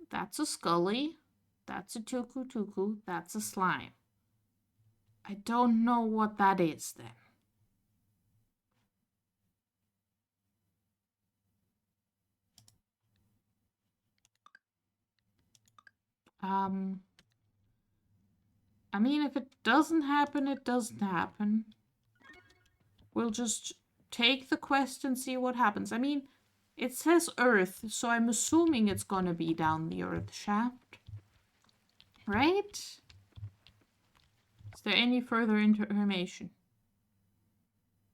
Speaker 1: That's a Scully. That's a Tuku Tuku. That's a slime. I don't know what that is then. I mean, if it doesn't happen, it doesn't happen. We'll just take the quest and see what happens. I mean, it says Earth, so I'm assuming it's gonna be down the Earth shaft. Right? Is there any further information?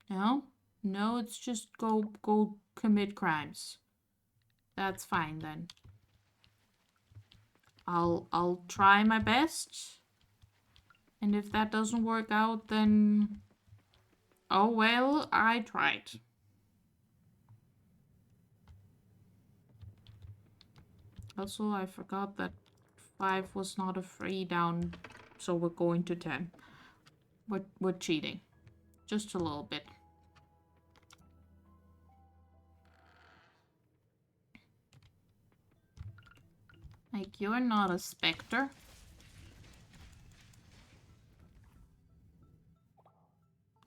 Speaker 1: No? No, it's just go commit crimes. That's fine then. I'll try my best. And if that doesn't work out, then oh well, I tried. Also, I forgot that 5 was not a free down, so we're going to 10. We're cheating. Just a little bit. Like, you're not a specter.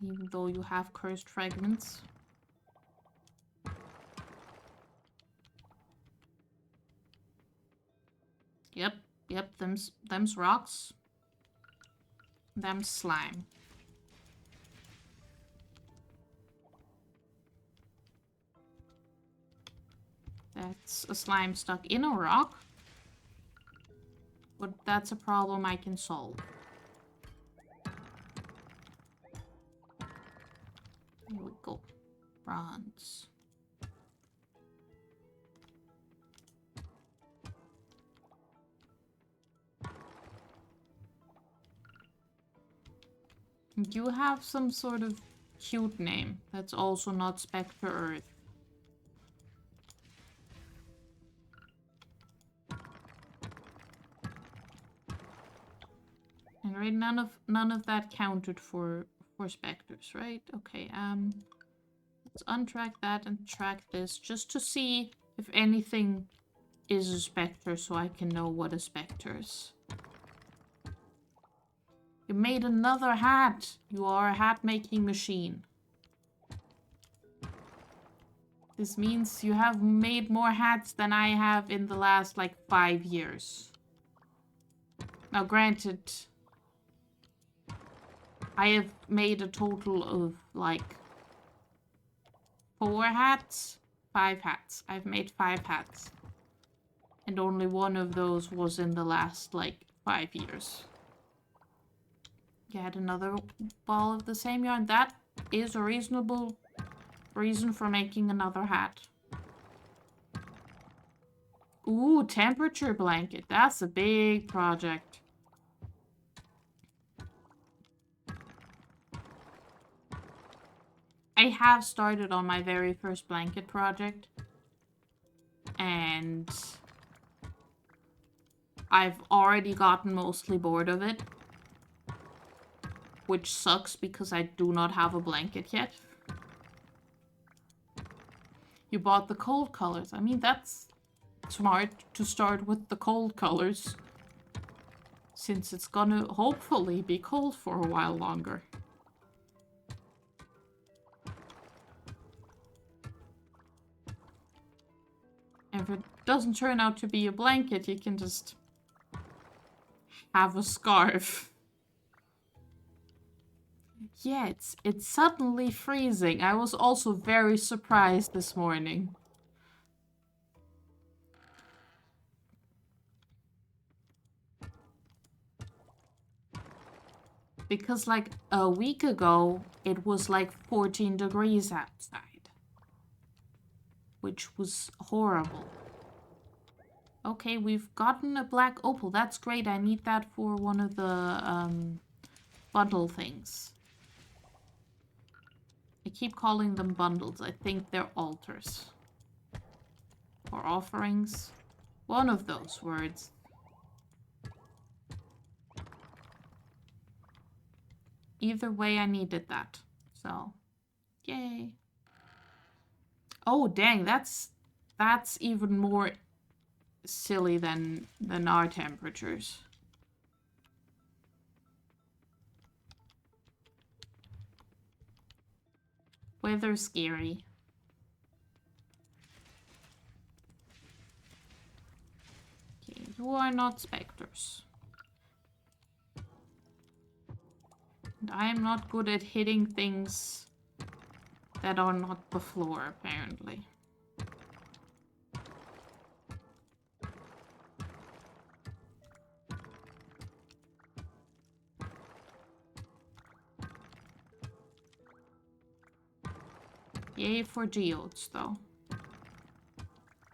Speaker 1: Even though you have cursed fragments. Yep, them's rocks. Them's slime. That's a slime stuck in a rock. But that's a problem I can solve. Here we go. Bronze. You have some sort of cute name that's also not Spectre Earth. And right, none of that counted for specters, right? Okay, let's untrack that and track this just to see if anything is a specter so I can know what a specter is. You made another hat. You are a hat-making machine. This means you have made more hats than I have in the last, like, 5 years. Now, granted, I have made a total of, like, 4 hats? 5 hats. I've made 5 hats. And only one of those was in the last, like, 5 years. Get another ball of the same yarn. That is a reasonable reason for making another hat. Ooh, temperature blanket. That's a big project. I have started on my very first blanket project. And I've already gotten mostly bored of it. Which sucks because I do not have a blanket yet. You bought the cold colors. I mean, that's smart to start with the cold colors. Since it's gonna hopefully be cold for a while longer. If it doesn't turn out to be a blanket, you can just have a scarf. Yeah, it's suddenly freezing. I was also very surprised this morning. Because like a week ago, it was like 14 degrees outside. Which was horrible. Okay, we've gotten a black opal. That's great. I need that for one of the bundle things. I keep calling them bundles. I think they're altars. Or offerings. One of those words. Either way, I needed that. So, yay. Oh, dang, that's even more silly than our temperatures. Weather scary. Okay, you are not specters. And I am not good at hitting things that are not the floor, apparently. Yay for geodes, though.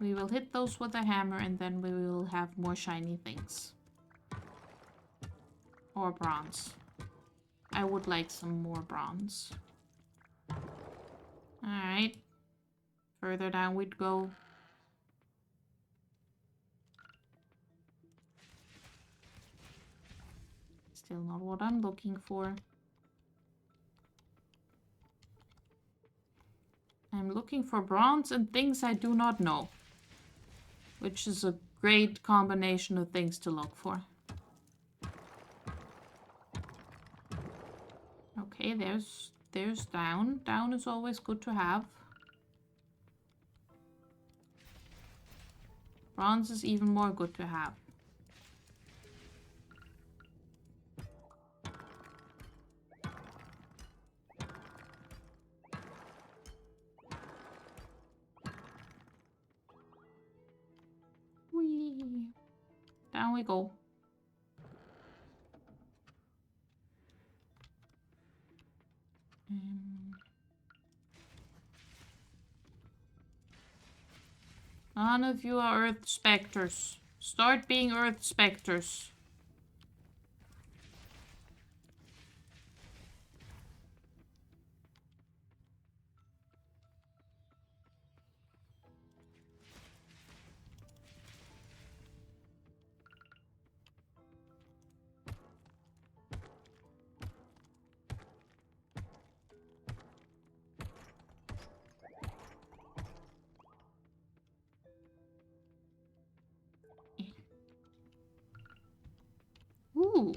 Speaker 1: We will hit those with a hammer and then we will have more shiny things. Or bronze. I would like some more bronze. Alright. Further down we'd go. Still not what I'm looking for. I'm looking for bronze and things I do not know. Which is a great combination of things to look for. Okay, there's down. Down is always good to have. Bronze is even more good to have. Whee! Down we go. None of you are Earth Specters. Start being Earth Specters. Ooh,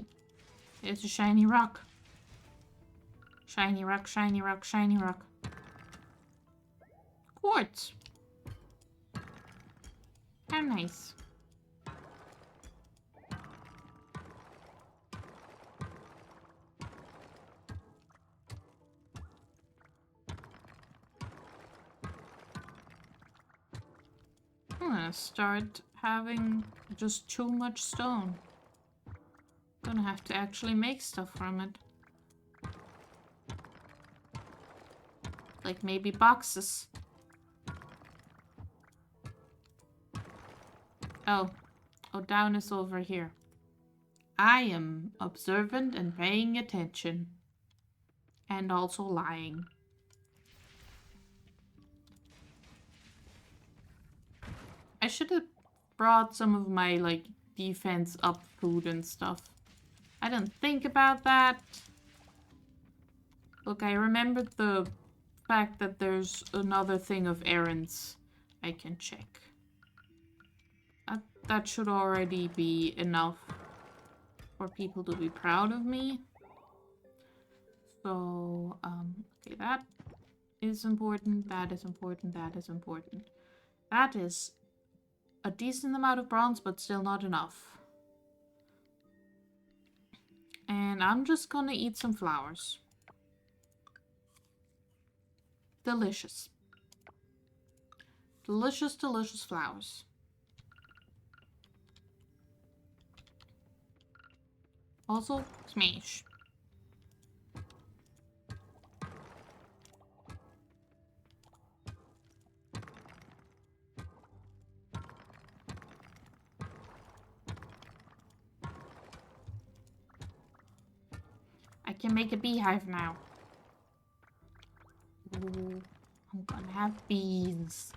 Speaker 1: there's a shiny rock. Shiny rock, shiny rock, shiny rock. Quartz. How nice. I'm gonna start having just too much stone. Gonna have to actually make stuff from it. Like maybe boxes. Oh. Oh, down is over here. I am observant and paying attention. And also lying. I should have brought some of my, like, defense up food and stuff. I didn't think about that. Look, I remembered the fact that there's another thing of errands I can check. That should already be enough for people to be proud of me. So, okay, that is important, that is important, that is important. That is a decent amount of bronze, but still not enough. And I'm just gonna eat some flowers. Delicious. Delicious, delicious flowers. Also, smash. I can make a beehive now. Ooh, I'm gonna have bees.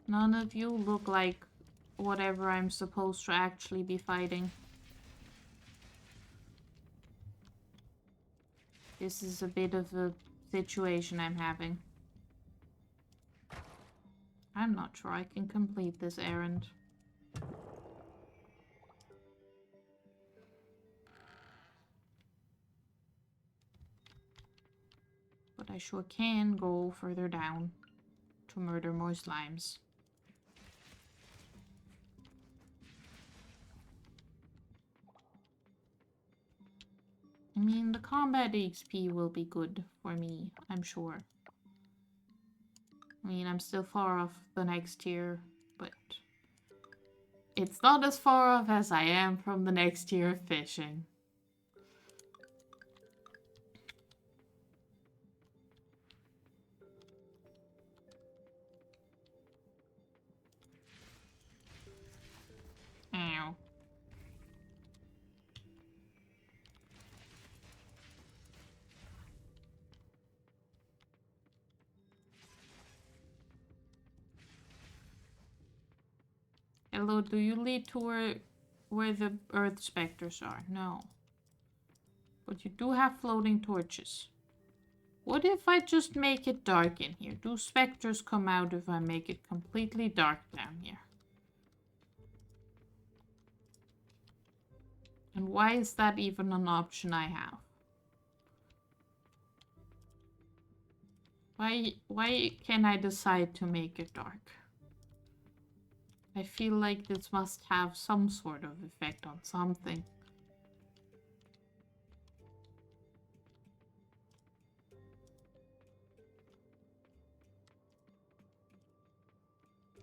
Speaker 1: None of you look like whatever I'm supposed to actually be fighting. This is a bit of a situation I'm having. I'm not sure I can complete this errand. But I sure can go further down to murder more slimes. I mean, the combat XP will be good for me, I'm sure. I mean, I'm still far off the next tier, but it's not as far off as I am from the next tier of fishing. Ow. Hello, do you lead to where the earth specters are? No. But you do have floating torches. What if I just make it dark in here? Do specters come out if I make it completely dark down here? And why is that even an option I have? Why can I decide to make it dark? I feel like this must have some sort of effect on something.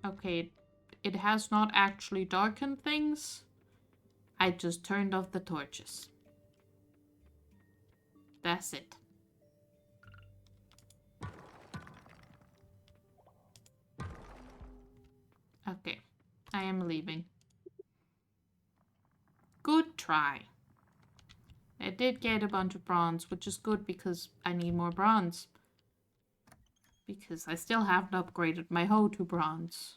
Speaker 1: Okay, it has not actually darkened things. I just turned off the torches. That's it. Okay, I am leaving. Good try. I did get a bunch of bronze, which is good because I need more bronze. Because I still haven't upgraded my hoe to bronze.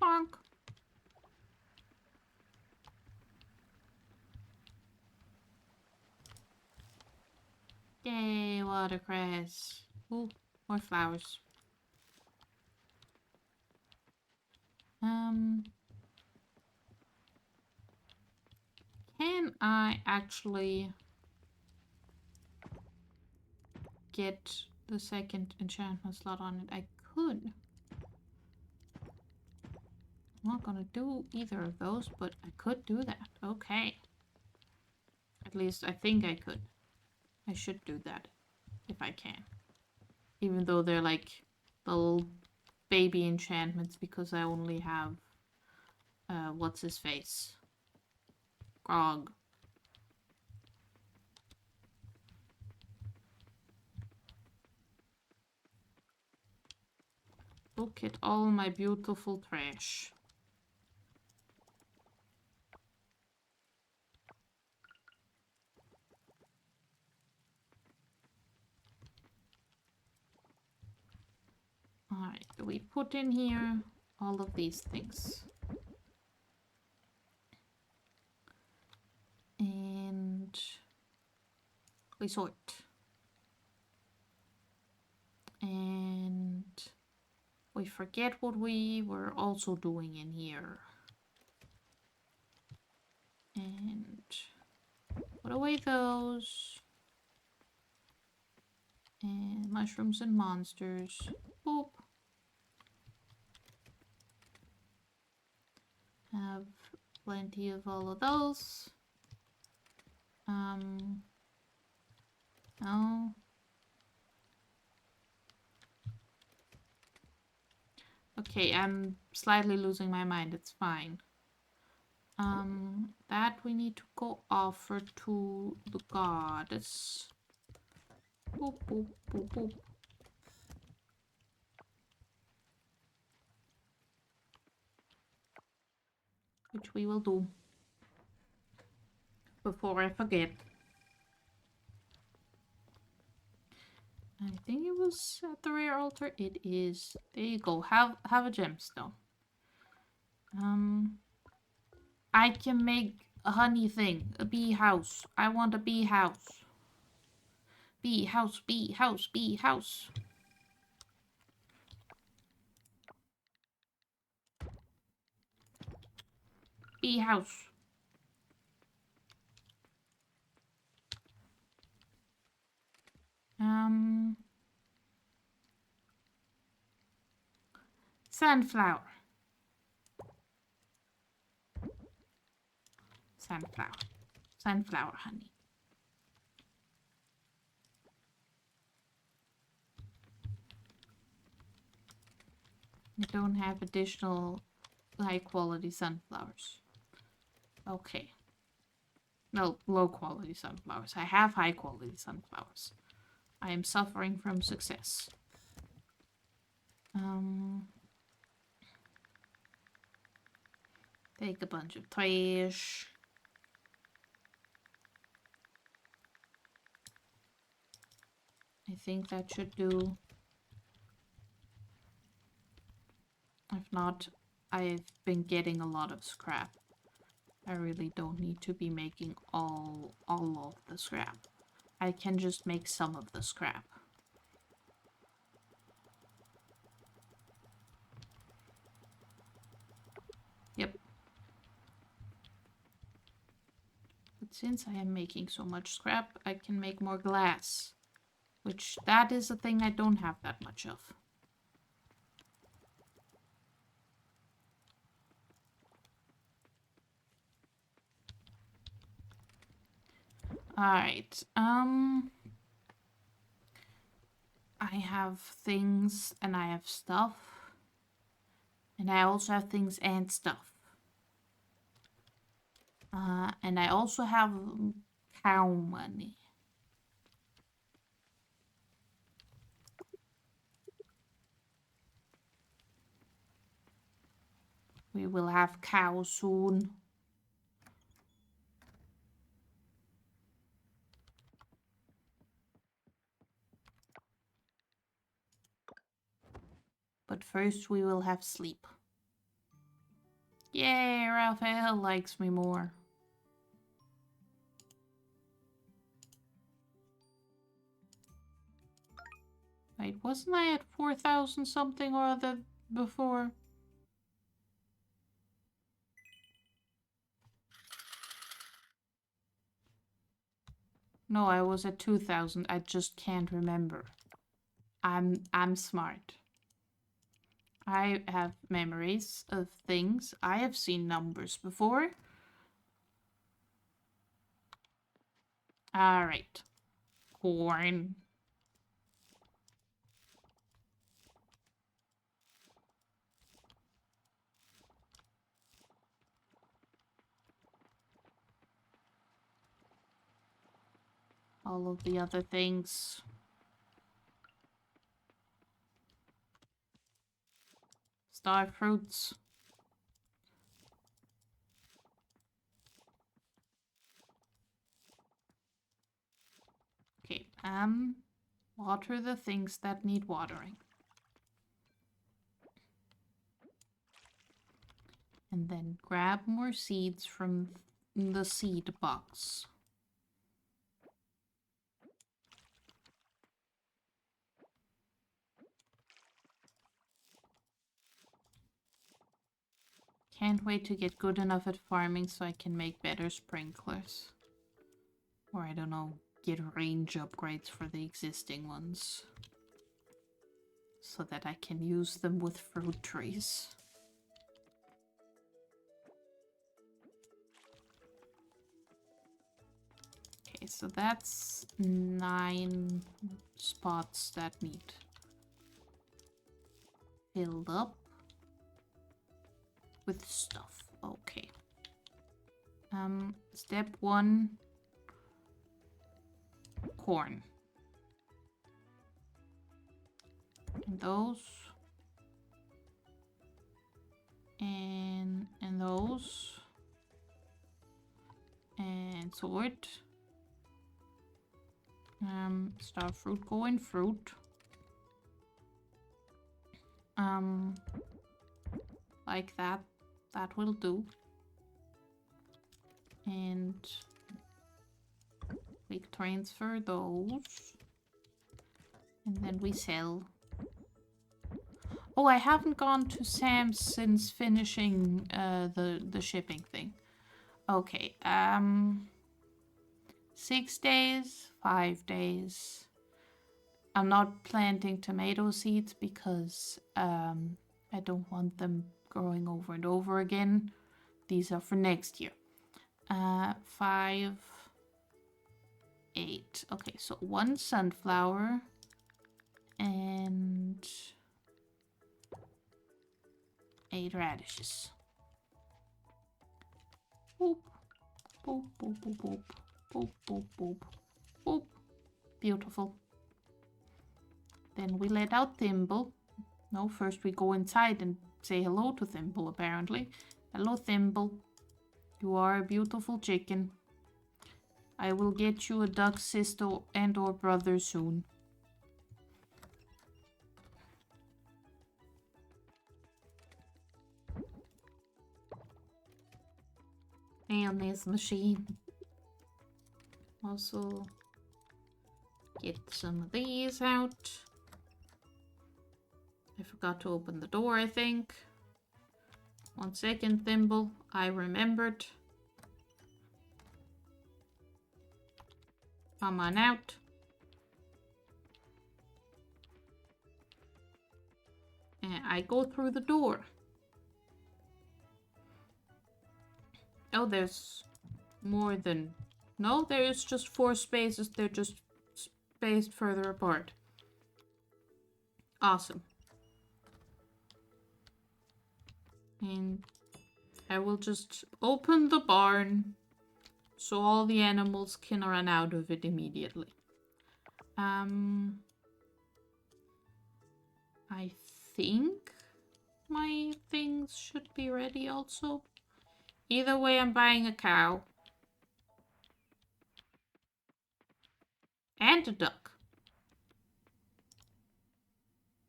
Speaker 1: Bonk. Yay, watercress. Ooh, more flowers. Can I actually get the second enchantment slot on it? I could. I'm not gonna do either of those, but I could do that. Okay. At least I think I could. I should do that if I can. Even though they're like little baby enchantments because I only have what's his face? Grog. Look at all my beautiful trash. Alright, we put in here all of these things. And we sort. And we forget what we were also doing in here. And put away those. And mushrooms and monsters. Boop. Have plenty of all of those. No. Okay, I'm slightly losing my mind. It's fine. That we need to go offer to the goddess. Boop, boop, boop, boop. Which we will do. Before I forget. I think it was at the rear altar. It is. There you go. Have a gemstone. I can make a honey thing. A bee house. I want a bee house. Bee house, bee house, bee house. Bee house. Sunflower. Sunflower. Sunflower honey. I don't have additional high quality sunflowers. Okay. No, low quality sunflowers. I have high quality sunflowers. I am suffering from success. Take a bunch of trash. I think that should do. If not, I've been getting a lot of scrap. I really don't need to be making all of the scrap. I can just make some of the scrap. Yep. But since I am making so much scrap, I can make more glass. Which, that is a thing I don't have that much of. Alright, I have things and I have stuff. And I also have things and stuff. And I also have cow money. We will have cows soon. But first we will have sleep. Yay, Raphael likes me more. Wait, wasn't I at 4,000 something or other before? No, I was at 2,000. I just can't remember. I'm smart. I have memories of things. I have seen numbers before. Alright. Corn. All of the other things. Star fruits. Okay, water the things that need watering. And then grab more seeds from the seed box. Can't wait to get good enough at farming so I can make better sprinklers. Or I don't know, get range upgrades for the existing ones. So that I can use them with fruit trees. Okay, so that's 9 spots that need filled up with stuff. Okay. Step 1, corn. And those. And those. And sort. Star fruit go in fruit. Like that. That will do. And we transfer those. And then we sell. Oh, I haven't gone to Sam's since finishing the shipping thing. Okay, 6 days, 5 days. I'm not planting tomato seeds because I don't want them growing over and over again. These are for next year. 5, 8. Okay, so 1 sunflower and 8 radishes. Boop, boop, boop, boop, boop, boop, boop, boop, boop. Beautiful. Then we let out Thimble. No, first we go inside and say hello to Thimble, apparently. Hello, Thimble. You are a beautiful chicken. I will get you a duck sister and or brother soon. And this machine. Also get some of these out. I forgot to open the door, I think. 1 second, Thimble. I remembered. Come on out. And I go through the door. Oh, there's more than... No, there's just 4 spaces. They're just spaced further apart. Awesome. And I will just open the barn so all the animals can run out of it immediately. I think my things should be ready also. Either way, I'm buying a cow. And a duck.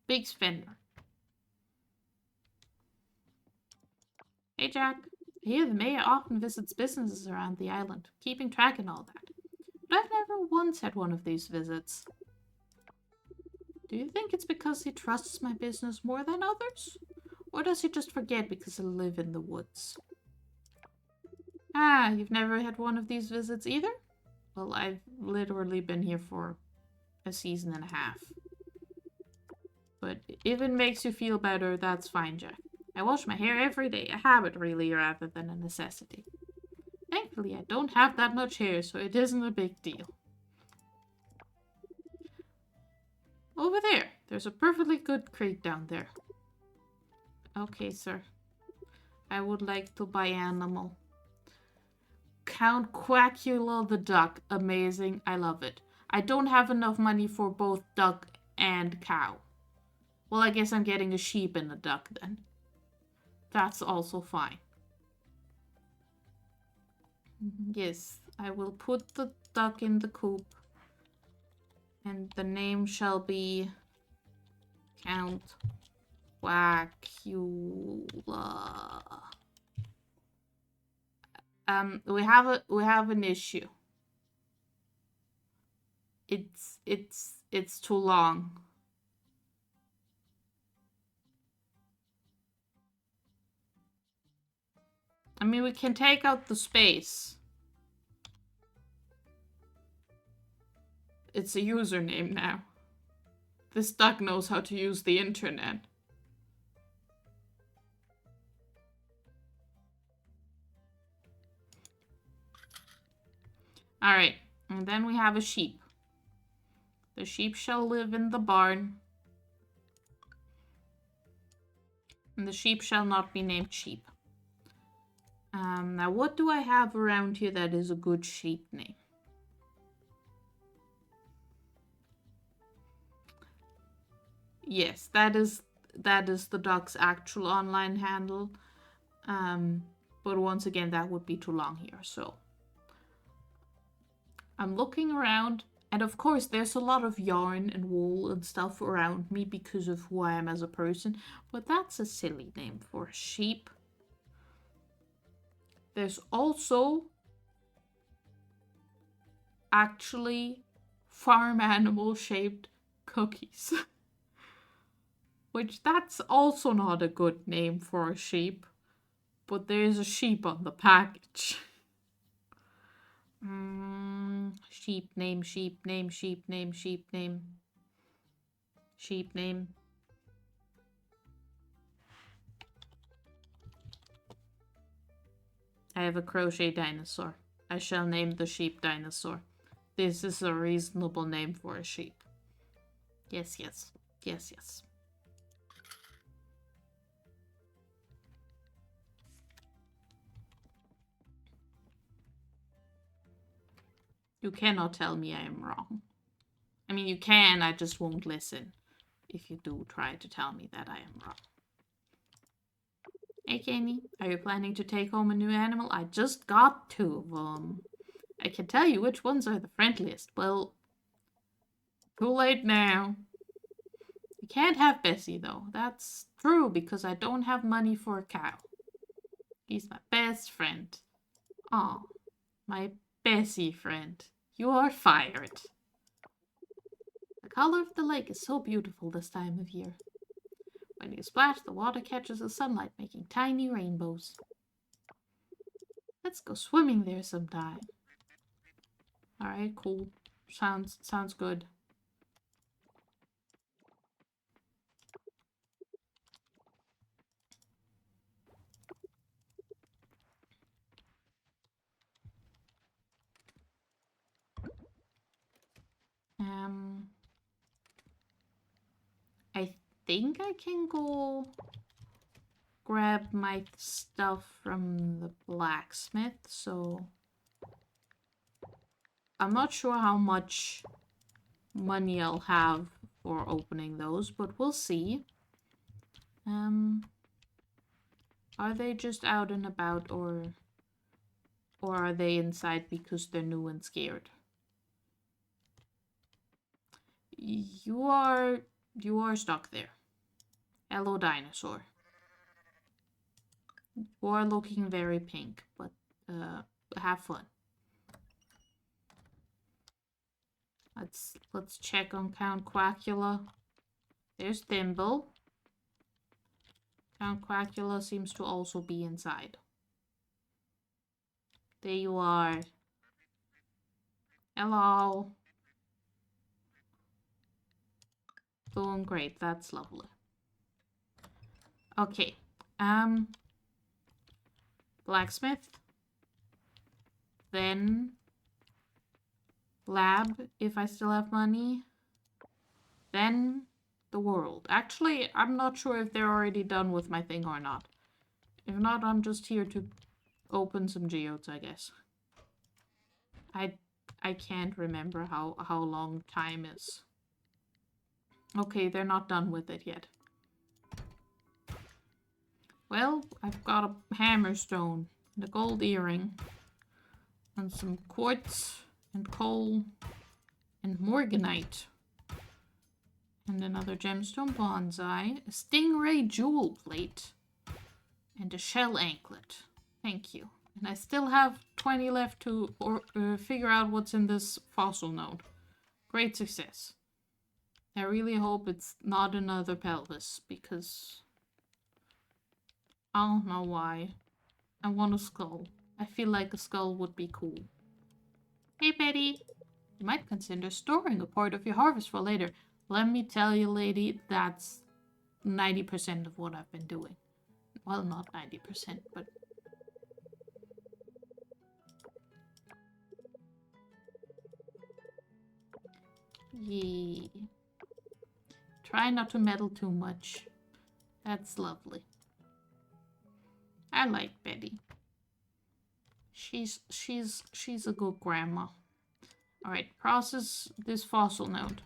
Speaker 1: Big spender. Hey, Jack. I hear the mayor often visits businesses around the island, keeping track and all that. But I've never once had one of these visits. Do you think it's because he trusts my business more than others? Or does he just forget because I live in the woods? Ah, you've never had one of these visits either? Well, I've literally been here for a season and a half. But if it makes you feel better, that's fine, Jack. I wash my hair every day, a habit really rather than a necessity. Thankfully, I don't have that much hair, so it isn't a big deal. Over there, there's a perfectly good crate down there. Okay, sir. I would like to buy animal. Count Quackula the duck. Amazing. I love it. I don't have enough money for both duck and cow. Well, I guess I'm getting a sheep and a duck then. That's also fine. Yes, I will put the duck in the coop. And the name shall be Count Quackula. We have an issue. It's too long. I mean, we can take out the space. It's a username now. This duck knows how to use the internet. Alright, and then we have a sheep. The sheep shall live in the barn. And the sheep shall not be named Sheep. Now what do I have around here that is a good sheep name? Yes, that is the duck's actual online handle. But once again, that would be too long here, so. I'm looking around, and of course there's a lot of yarn and wool and stuff around me because of who I am as a person, but that's a silly name for a sheep. There's also actually farm animal shaped cookies. Which that's also not a good name for a sheep. But there's a sheep on the package. Sheep name, sheep name, sheep name, sheep name. Sheep name. I have a crochet dinosaur. I shall name the sheep dinosaur. This is a reasonable name for a sheep. Yes, yes. Yes, yes. You cannot tell me I am wrong. I mean, you can, I just won't listen if you do try to tell me that I am wrong. Hey, Kenny, are you planning to take home a new animal? I just got 2 of them. I can tell you which ones are the friendliest. Well, too late now. You can't have Bessie, though. That's true, because I don't have money for a cow. He's my best friend. Aw, my Bessie friend. You are fired. The color of the lake is so beautiful this time of year. When you splash, the water catches the sunlight, making tiny rainbows. Let's go swimming there sometime. Alright, cool. Sounds good. I think I can go grab my stuff from the blacksmith, so I'm not sure how much money I'll have for opening those, but we'll see. Are they just out and about, or are they inside because they're new and scared? You are stuck there. Hello, dinosaur. You are looking very pink, but have fun. Let's check on Count Quackula. There's Thimble. Count Quackula seems to also be inside. There you are. Hello. Doing great. That's lovely. Okay. Blacksmith. Then lab, if I still have money. Then the world. Actually, I'm not sure if they're already done with my thing or not. If not, I'm just here to open some geodes, I guess. I can't remember how long time is. Okay, they're not done with it yet. Well, I've got a hammerstone, and a gold earring, and some quartz, and coal, and morganite, and another gemstone bonsai, a stingray jewel plate, and a shell anklet. Thank you. And I still have 20 left to figure out what's in this fossil node. Great success. I really hope it's not another pelvis, because I don't know why. I want a skull. I feel like a skull would be cool. Hey, Betty. You might consider storing a part of your harvest for later. Let me tell you, lady, that's 90% of what I've been doing. Well, not 90%, but... Yeah. Try not to meddle too much. That's lovely. I like Betty. She's a good grandma. Alright, process this fossil node.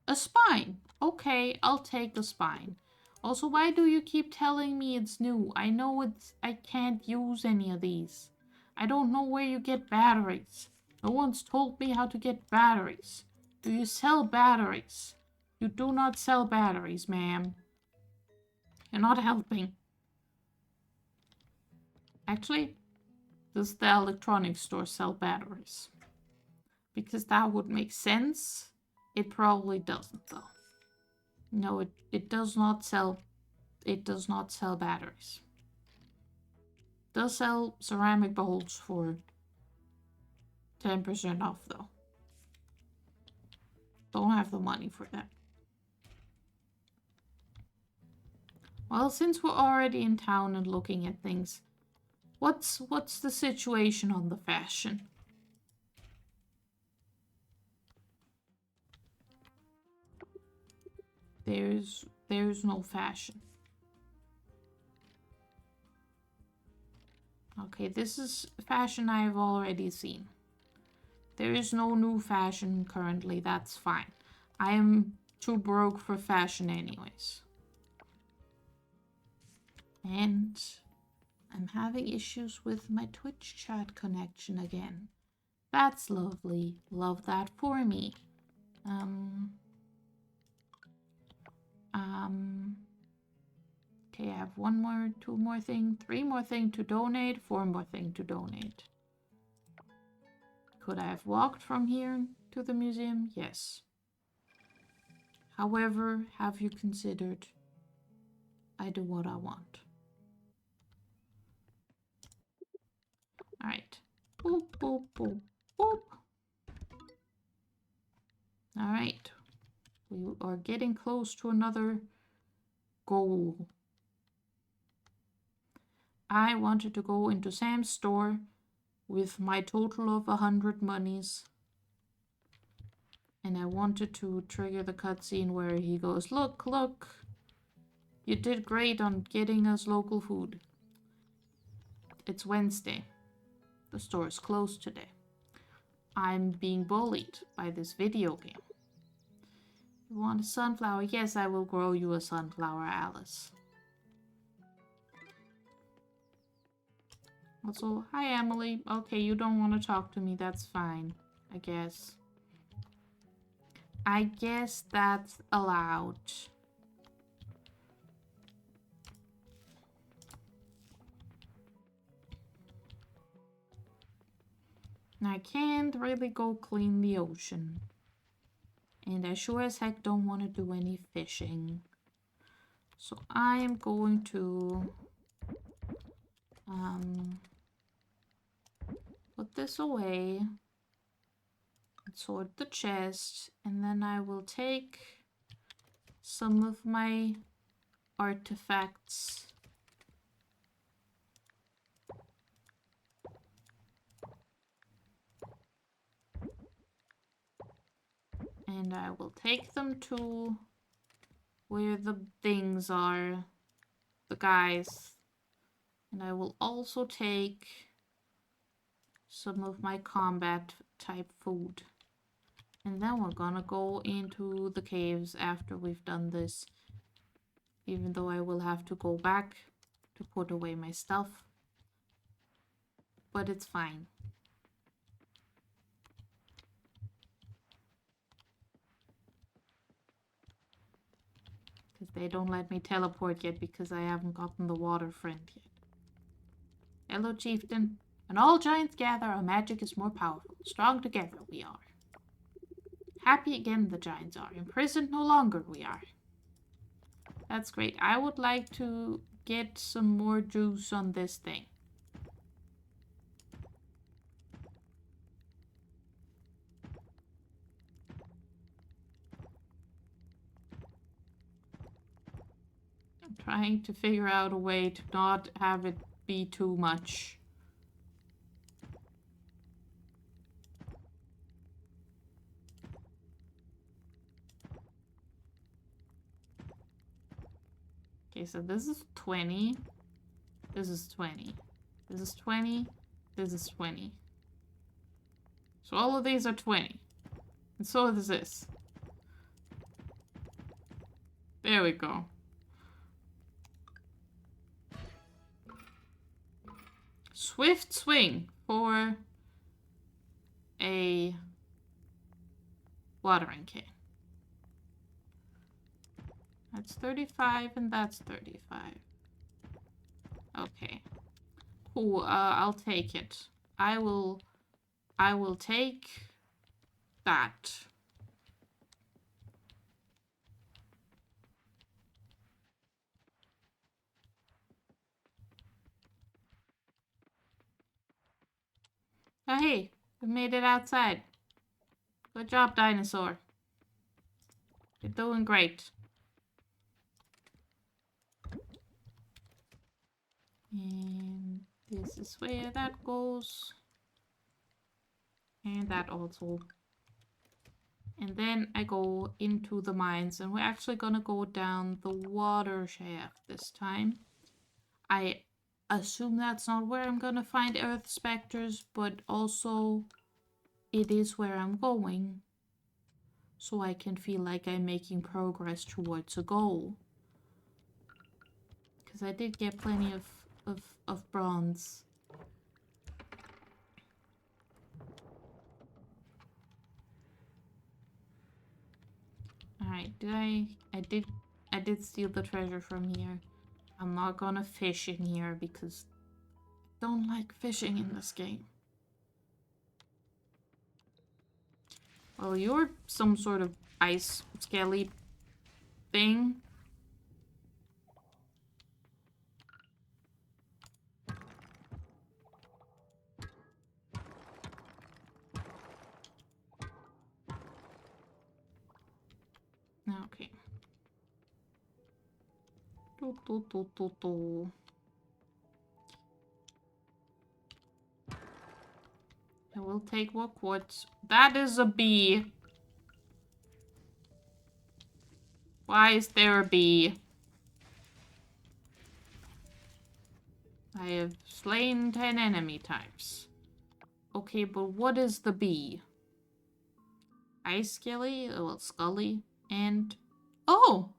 Speaker 1: A spine. Okay, I'll take the spine. Also, why do you keep telling me it's new? I know I can't use any of these. I don't know where you get batteries. No one's told me how to get batteries. Do you sell batteries? You do not sell batteries, ma'am. You're not helping. Actually, does the electronics store sell batteries? Because that would make sense. It probably doesn't, though. No, it does not sell. It does not sell batteries. It does sell ceramic bowls for 10% off, though. Don't have the money for that. Well, since we're already in town and looking at things, what's the situation on the fashion? There's no fashion. Okay, this is fashion I've already seen. There is no new fashion currently, that's fine. I am too broke for fashion anyways. And I'm having issues with my Twitch chat connection again. That's lovely. Love that for me. Okay, I have 1 more, 2 more thing, 3 more thing to donate, 4 more thing to donate. Could I have walked from here to the museum? Yes. However, have you considered I do what I want? Alright. Boop, boop, boop, boop. Alright. We are getting close to another goal. I wanted to go into Sam's store with my total of 100 monies. And I wanted to trigger the cutscene where he goes, look, look. You did great on getting us local food. It's Wednesday. The store is closed today. I'm being bullied by this video game. You want a sunflower? Yes, I will grow you a sunflower, Alice. Also, hi Emily. Okay, you don't want to talk to me. That's fine, I guess. I guess that's allowed. I can't really go clean the ocean. And I sure as heck don't want to do any fishing. So I am going to put this away. And sort the chest. And then I will take some of my artifacts. And I will take them to where the things are. The guys. And I will also take some of my combat type food. And then we're gonna go into the caves after we've done this. Even though I will have to go back to put away my stuff. But it's fine. Because they don't let me teleport yet because I haven't gotten the water friend yet. Hello, chieftain. When all giants gather, our magic is more powerful. Strong together we are. Happy again the giants are. Imprisoned no longer we are. That's great. I would like to get some more juice on this thing. I'm trying to figure out a way to not have it be too much. Okay, so this is 20. This is 20. This is 20. This is 20. So all of these are 20. And so is this. There we go. Swift swing for a watering can. That's 35 and that's 35. Okay. Cool, I'll take it. I will take that. Oh, hey, we made it outside. Good job, dinosaur. You're doing great. And this is where that goes. And that also. And then I go into the mines. And we're actually gonna go down the water shaft this time. I assume that's not where I'm gonna find earth specters, but also it is where I'm going. So I can feel like I'm making progress towards a goal. Because I did get plenty of bronze. Alright, I did steal the treasure from here. I'm not gonna fish in here because I don't like fishing in this game. Well, you're some sort of ice skelly thing. Okay. I will take more quartz. That is a bee. Why is there a bee? I have slain 10 enemy types. Okay, but what is the bee? Ice skelly? Well, scully. And... oh!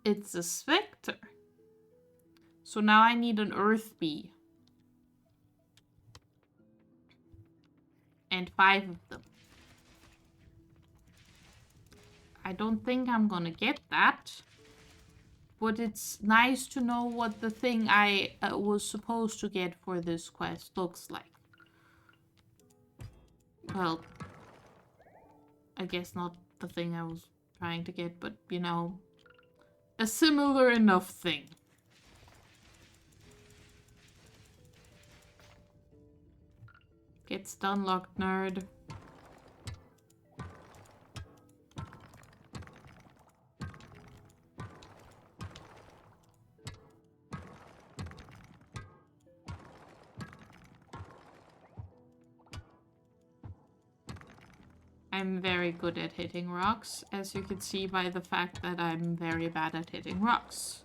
Speaker 1: It's a specter. So now I need an earth bee. And 5 of them. I don't think I'm gonna get that. But it's nice to know what the thing I was supposed to get for this quest looks like. Well, I guess not the thing I was trying to get, but, you know, a similar enough thing. Get stun locked, nerd. I'm very good at hitting rocks, as you can see by the fact that I'm very bad at hitting rocks.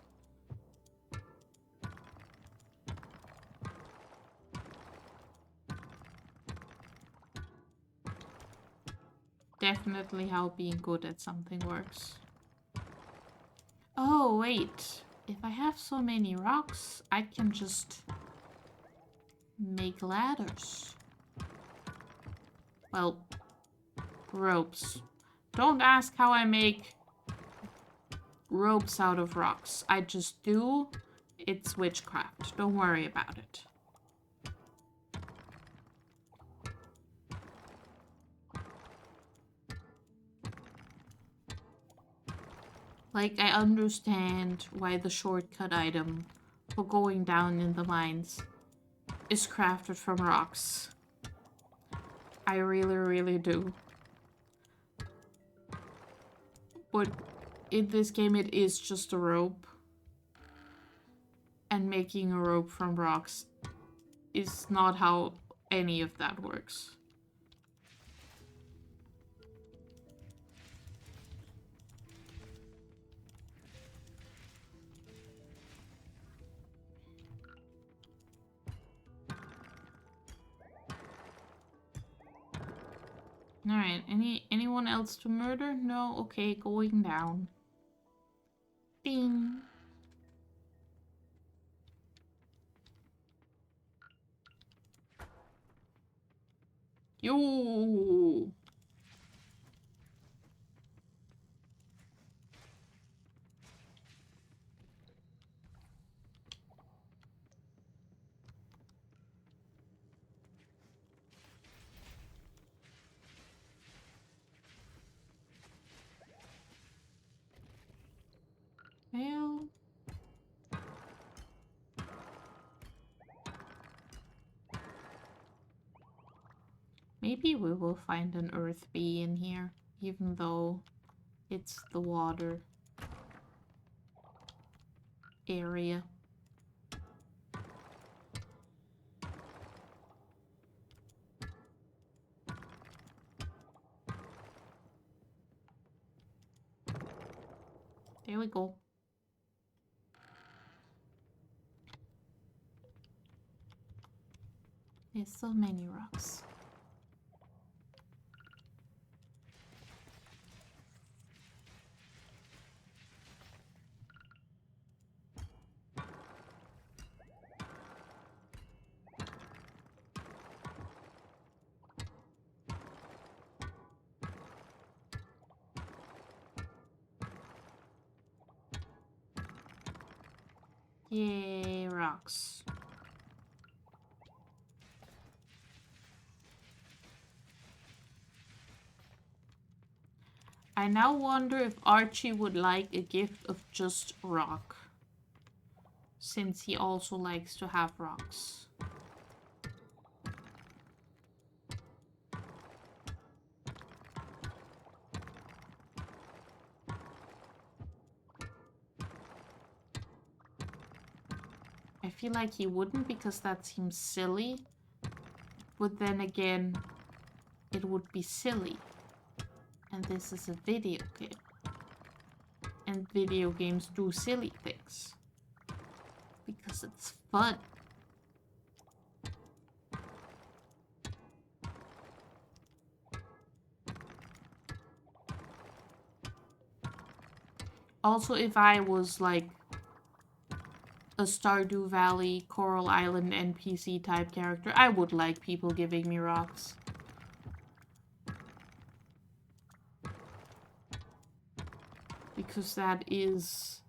Speaker 1: Definitely how being good at something works. Oh, wait. If I have so many rocks, I can just make ladders. Well, ropes. Don't ask how I make ropes out of rocks. I just do. It's witchcraft. Don't worry about it. Like, I understand why the shortcut item for going down in the mines is crafted from rocks. I really, really do. But in this game, it is just a rope. And making a rope from rocks is not how any of that works. Alright, anyone else to murder? No? Okay, going down. Ding. Yo! Well... maybe we will find an earth bee in here, even though it's the water area. There we go. There's so many rocks. Yay, rocks. I now wonder if Archie would like a gift of just rock, since he also likes to have rocks. I feel like he wouldn't, because that seems silly, but then again, it would be silly. And this is a video game. And video games do silly things. Because it's fun. Also, if I was like a Stardew Valley, Coral Island NPC type character, I would like people giving me rocks. Because that is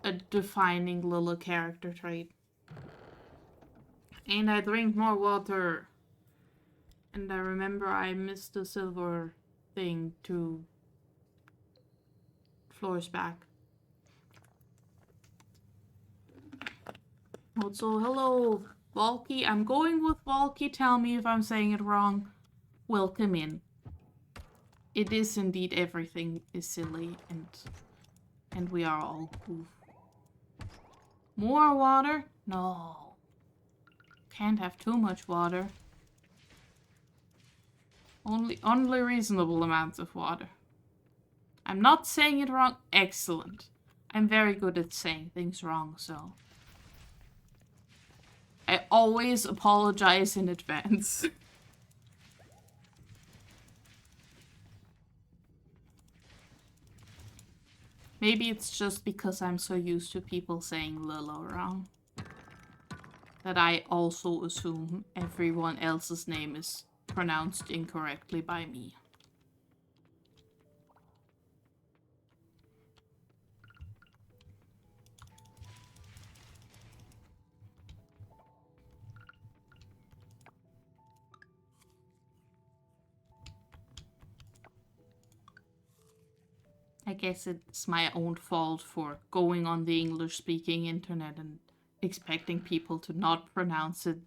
Speaker 1: a defining little character trait. And I drink more water. And I remember I missed the silver thing to floors back. Also, hello Volky, I'm going with Volky. Tell me if I'm saying it wrong. Welcome in. It is indeed everything is silly and we are all goof. More water? No. Can't have too much water. Only reasonable amounts of water. I'm not saying it wrong. Excellent. I'm very good at saying things wrong, so I always apologize in advance. Maybe it's just because I'm so used to people saying Lilo wrong that I also assume everyone else's name is pronounced incorrectly by me. I guess it's my own fault for going on the English-speaking internet and expecting people to not pronounce it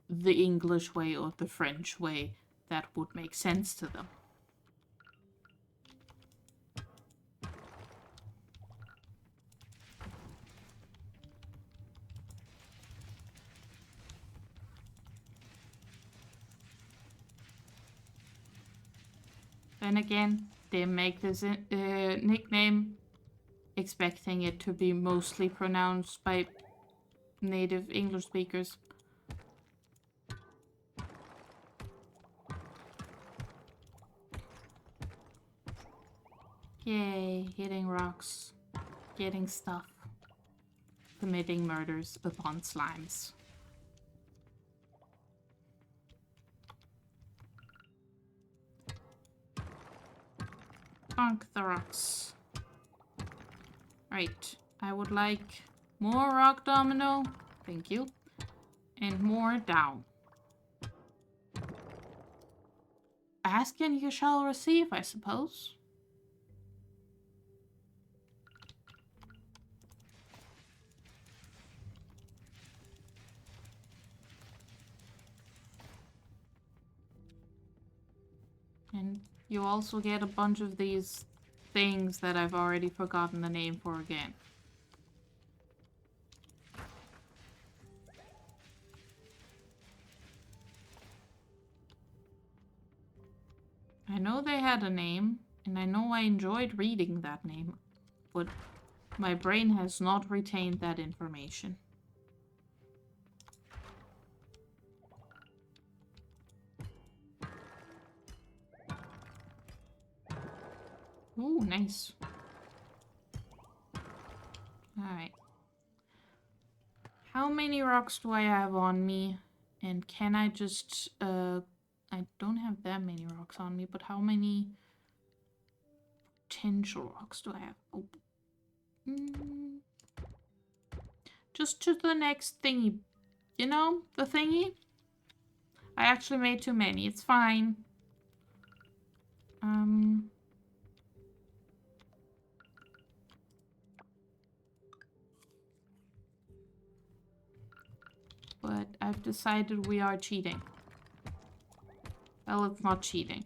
Speaker 1: the English way or the French way that would make sense to them. Then again, they make this nickname expecting it to be mostly pronounced by native English speakers. Yay, hitting rocks, getting stuff, committing murders upon slimes. Bonk the rocks. Right, I would like more rock domino, thank you, and more down. Ask and you shall receive, I suppose. And you also get a bunch of these things that I've already forgotten the name for again. I know they had a name, and I know I enjoyed reading that name, but my brain has not retained that information. Ooh, nice. Alright. How many rocks do I have on me? And can I just, I don't have that many rocks on me, but how many potential rocks do I have? Oh. Just to the next thingy. You know, the thingy? I actually made too many. It's fine. But I've decided we are cheating. Well, it's not cheating.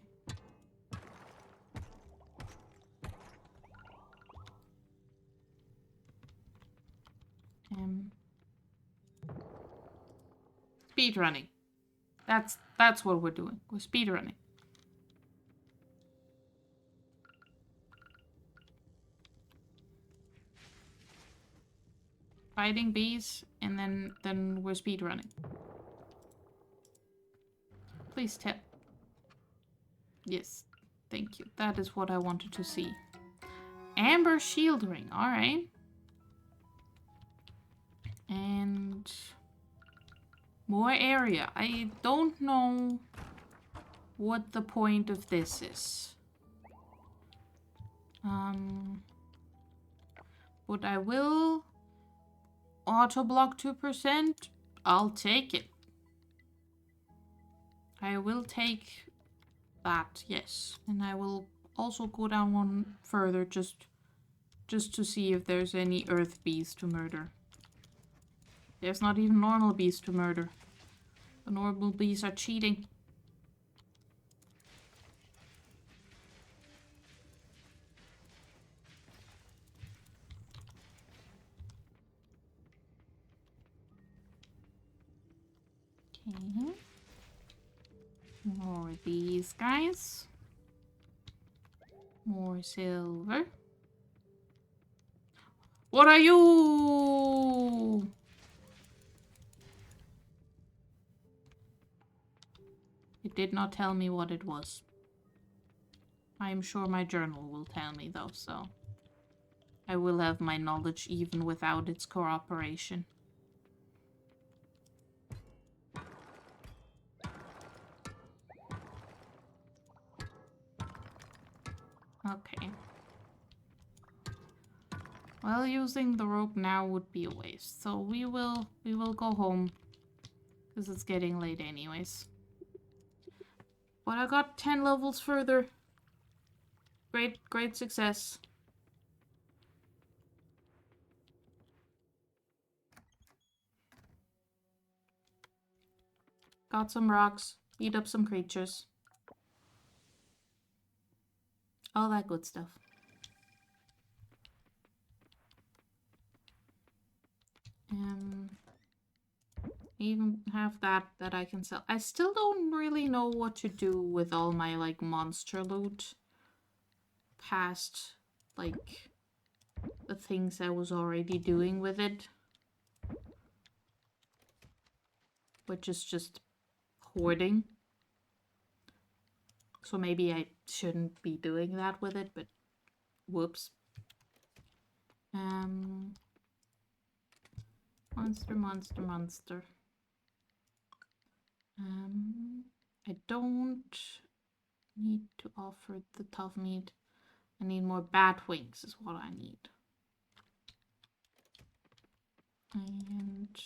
Speaker 1: Speed running. That's what we're doing. We're speed running. Fighting bees, and then we're speed running. Please tell. Yes, thank you. That is what I wanted to see. Amber shield ring. All right. And more area. I don't know what the point of this is. But I will auto block 2%. I'll take it. I will take that, yes. And I will also go down one further just to see if there's any earth bees to murder. There's not even normal bees to murder. The normal bees are cheating. Okay. More of these guys. More silver. What are you? It did not tell me what it was. I am sure my journal will tell me though, so I will have my knowledge even without its cooperation. Okay. Well, using the rope now would be a waste, so we will go home because it's getting late anyways. But I got 10 levels further. Great success. Got some rocks, beat up some creatures. All that good stuff. Even have that I can sell. I still don't really know what to do with all my like monster loot past like the things I was already doing with it, which is just hoarding. So maybe I shouldn't be doing that with it, but whoops. Monster. I don't need to offer the tough meat. I need more bat wings is what I need. And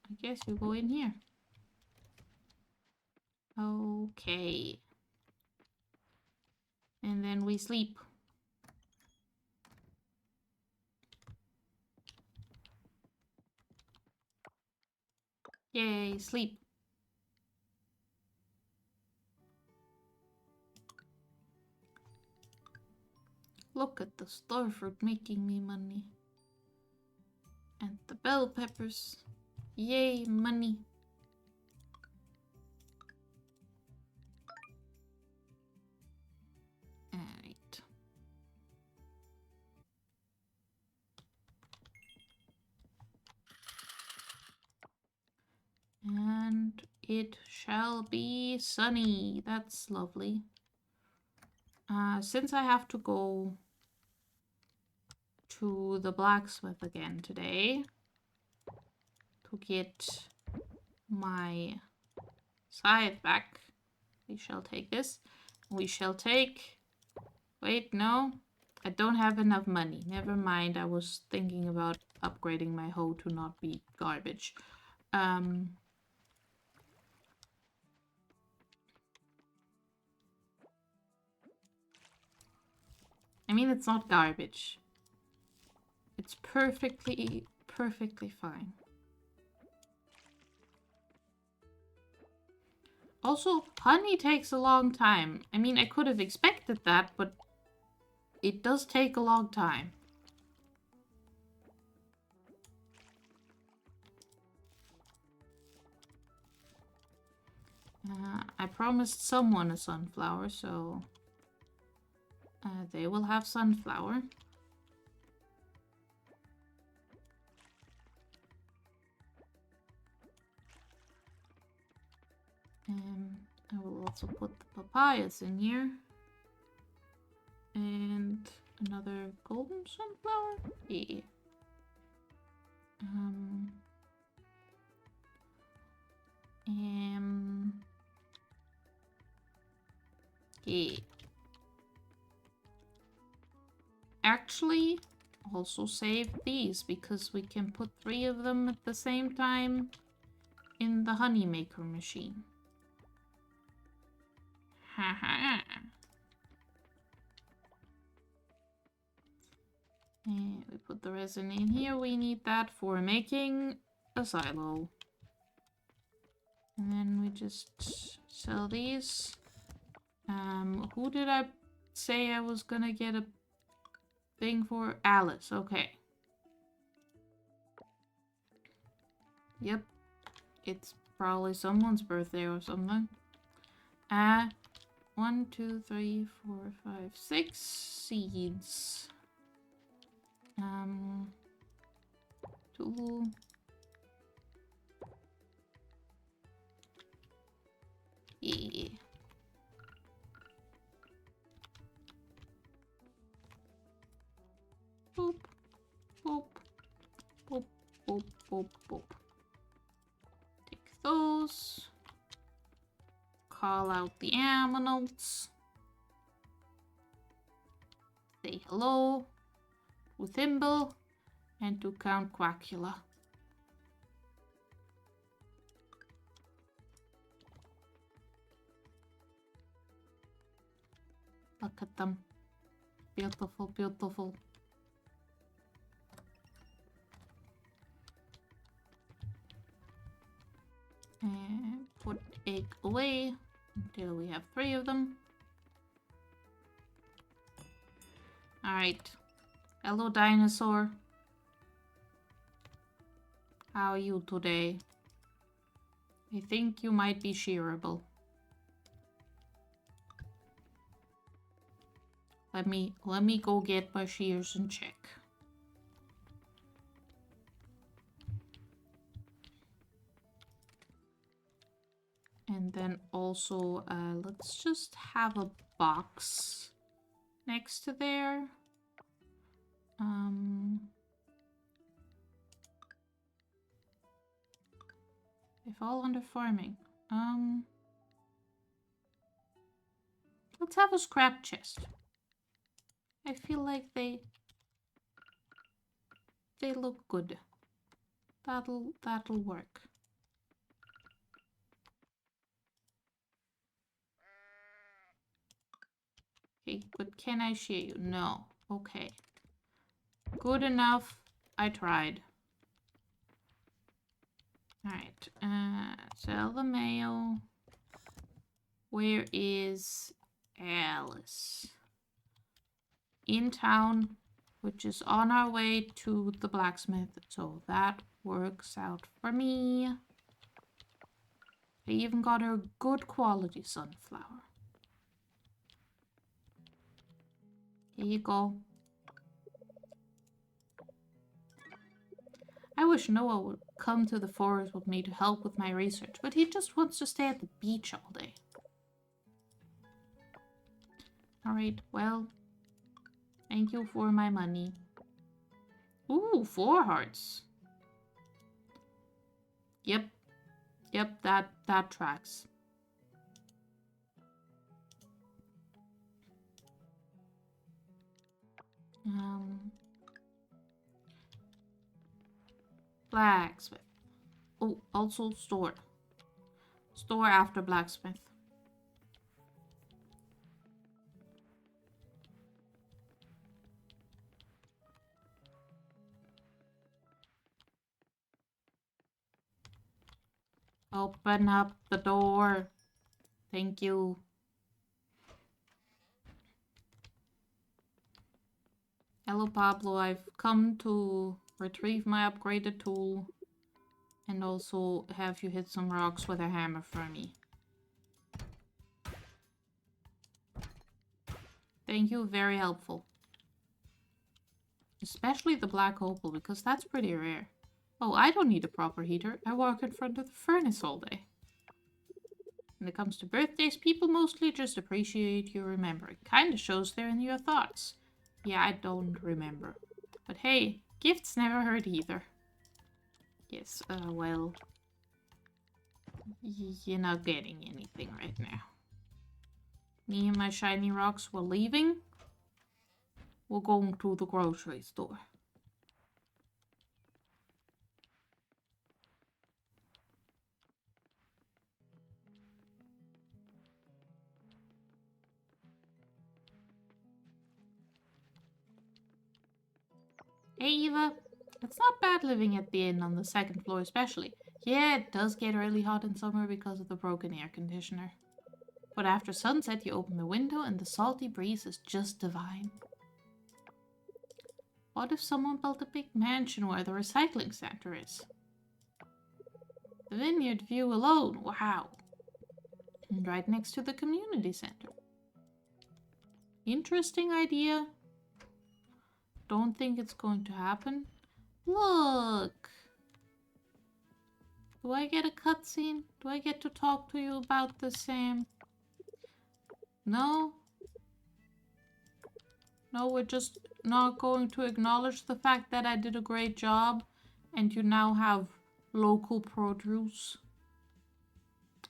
Speaker 1: I guess you go in here. Okay. And then we sleep. Yay, sleep. Look at the starfruit making me money. And the bell peppers. Yay, money. Alright. And it shall be sunny. That's lovely. Since I have to go to the blacksmith again today to get my scythe back, we shall take this. We shall take... Wait, no. I don't have enough money. Never mind. I was thinking about upgrading my hoe to not be garbage. I mean, it's not garbage. It's perfectly fine. Also, honey takes a long time. I mean, I could have expected that, but it does take a long time. I promised someone a sunflower, so they will have sunflower. I will also put the papayas in here. And another golden sunflower? Yeah. Yeah. Actually, also save these because we can put 3 of them at the same time in the honey maker machine. Haha. And we put the resin in here. We need that for making a silo. And then we just sell these. Who did I say I was gonna get a thing for? Alice, okay. Yep. It's probably someone's birthday or something. 1, 2, 3, 4, 5, 6 seeds. 2. Yeah. Boop, boop, boop, boop, boop, boop. Take those. Call out the aminals. Say hello to Thimble and to Count Quackula. Look at them. Beautiful, beautiful. And put egg away until we have 3 of them. Alright. Hello, dinosaur. How are you today? I think you might be shearable. Let me go get my shears and check. And then also, let's just have a box next to there. They fall under farming. Let's have a scrap chest. I feel like they look good. That'll work. Okay, but can I shear you? No. Okay. Good enough. I tried. Alright. Sell the mail. Where is Alice? In town, which is on our way to the blacksmith. So that works out for me. I even got her good quality sunflower. Here you go. I wish Noah would come to the forest with me to help with my research, but he just wants to stay at the beach all day. Alright, well, thank you for my money. Ooh, 4 hearts. Yep, that tracks. Blacksmith. Oh, also store. Store after blacksmith. Open up the door. Thank you. Hello, Pablo. I've come to retrieve my upgraded tool and also have you hit some rocks with a hammer for me. Thank you, very helpful. Especially the black opal, because that's pretty rare. Oh, I don't need a proper heater. I walk in front of the furnace all day. When it comes to birthdays, people mostly just appreciate you remembering. Kinda shows they're in your thoughts. Yeah, I don't remember. But hey, gifts never hurt either. Yes, well... You're not getting anything right now. Me and my shiny rocks were leaving. We're going to the grocery store. Hey Eva, it's not bad living at the inn on the second floor especially. Yeah, it does get really hot in summer because of the broken air conditioner. But after sunset you open the window and the salty breeze is just divine. What if someone built a big mansion where the recycling center is? The vineyard view alone, wow. And right next to the community center. Interesting idea. Don't think it's going to happen. Look! Do I get a cutscene? Do I get to talk to you about this, Sam? No? No, we're just not going to acknowledge the fact that I did a great job and you now have local produce.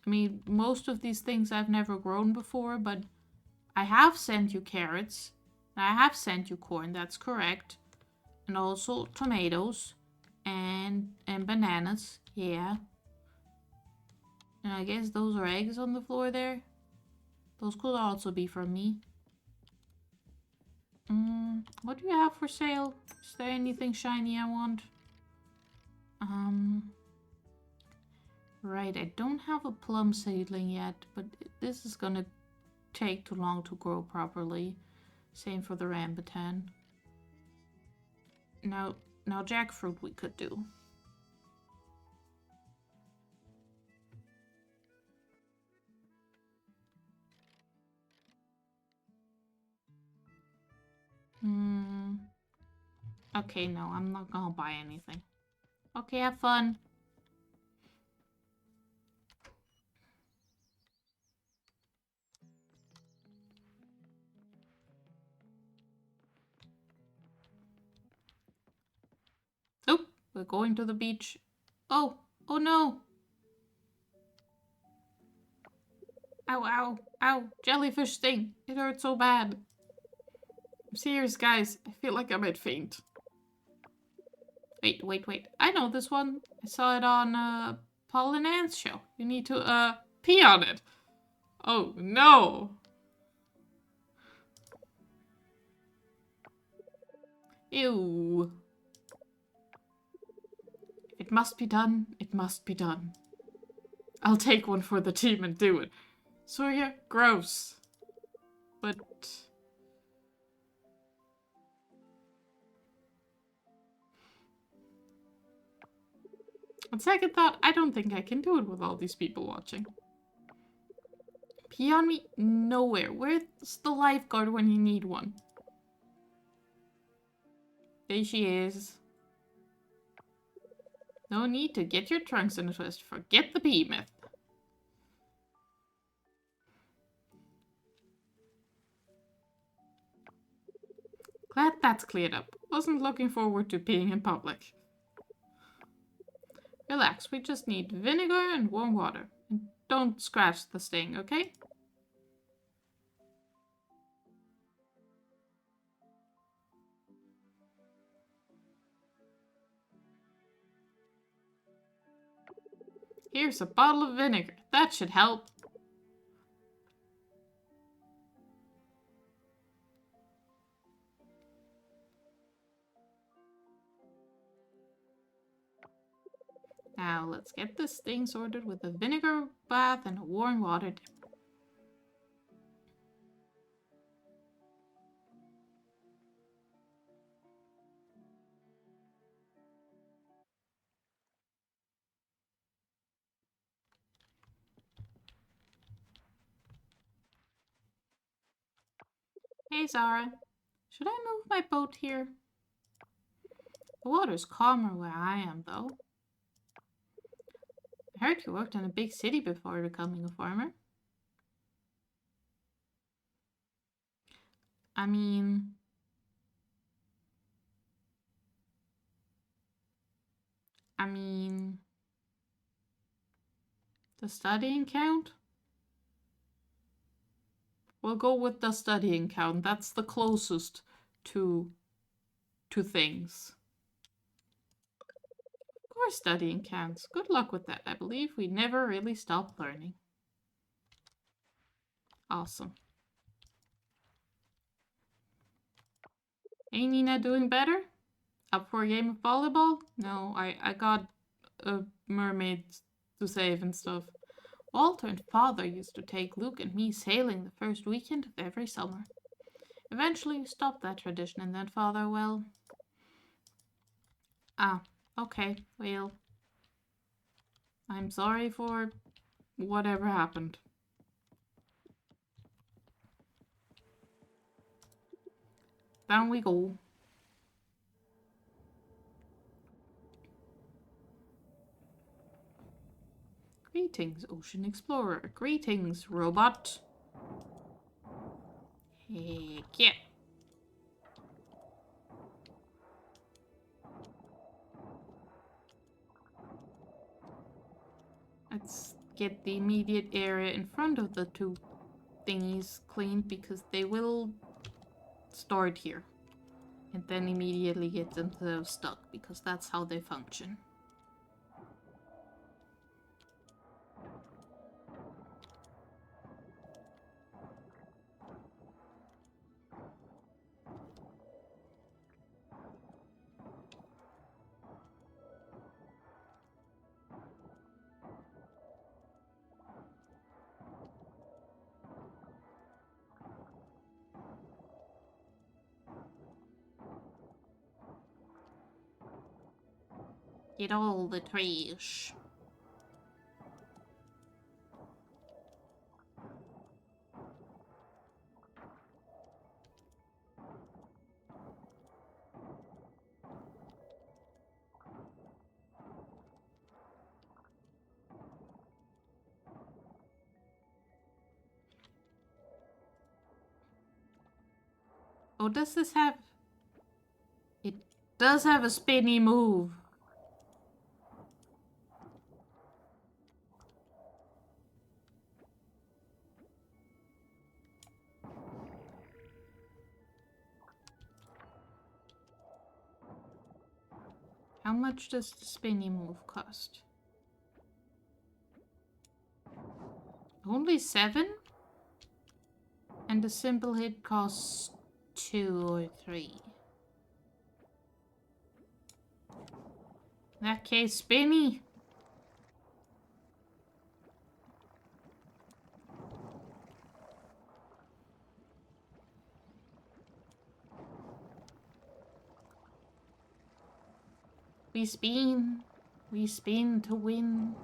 Speaker 1: I mean, most of these things I've never grown before, but I have sent you carrots. I have sent you corn, that's correct. And also tomatoes and bananas, yeah. And I guess those are eggs on the floor there. Those could also be from me. What do you have for sale? Is there anything shiny I want? Right, I don't have a plum seedling yet, but this is gonna take too long to grow properly. Same for the rambutan. Now jackfruit we could do. Okay, no, I'm not gonna buy anything. Okay, have fun. Oh, we're going to the beach. Oh no. Ow, ow, ow. Jellyfish sting. It hurts so bad. I'm serious, guys. I feel like I might faint. Wait. I know this one. I saw it on Paul and Ann's show. You need to pee on it. Oh no. Ew. If it must be done, it must be done. I'll take one for the team and do it. Surya, gross. But... on second thought, I don't think I can do it with all these people watching. Pee on me? Nowhere. Where's the lifeguard when you need one? There she is. No need to get your trunks in a twist. Forget the pee myth. Glad that's cleared up. Wasn't looking forward to peeing in public. Relax, we just need vinegar and warm water. And don't scratch the sting, okay? Here's a bottle of vinegar. That should help. Now let's get this thing sorted with a vinegar bath and a warm water dip. Hey Zara, should I move my boat here? The water's calmer where I am though. I heard you worked in a big city before becoming a farmer. I mean... does studying count? We'll go with the studying count. That's the closest to things. Of course studying counts. Good luck with that. I believe we never really stopped learning. Awesome. Hey Nina, doing better? Up for a game of volleyball? No, I got a mermaid to save and stuff. Walter and Father used to take Luke and me sailing the first weekend of every summer. Eventually, we stopped that tradition, and then Father, well... Ah, okay, well... I'm sorry for whatever happened. Down we go. Greetings, Ocean Explorer. Greetings, robot. Heck yeah. Let's get the immediate area in front of the two thingies cleaned because they will start here. And then immediately get themselves stuck because that's how they function. Get all the trash. Oh, does this have... It does have a spinny move. How much does the spinny move cost? Only 7? And the simple hit costs 2 or 3. In that case, spinny. We spin to win.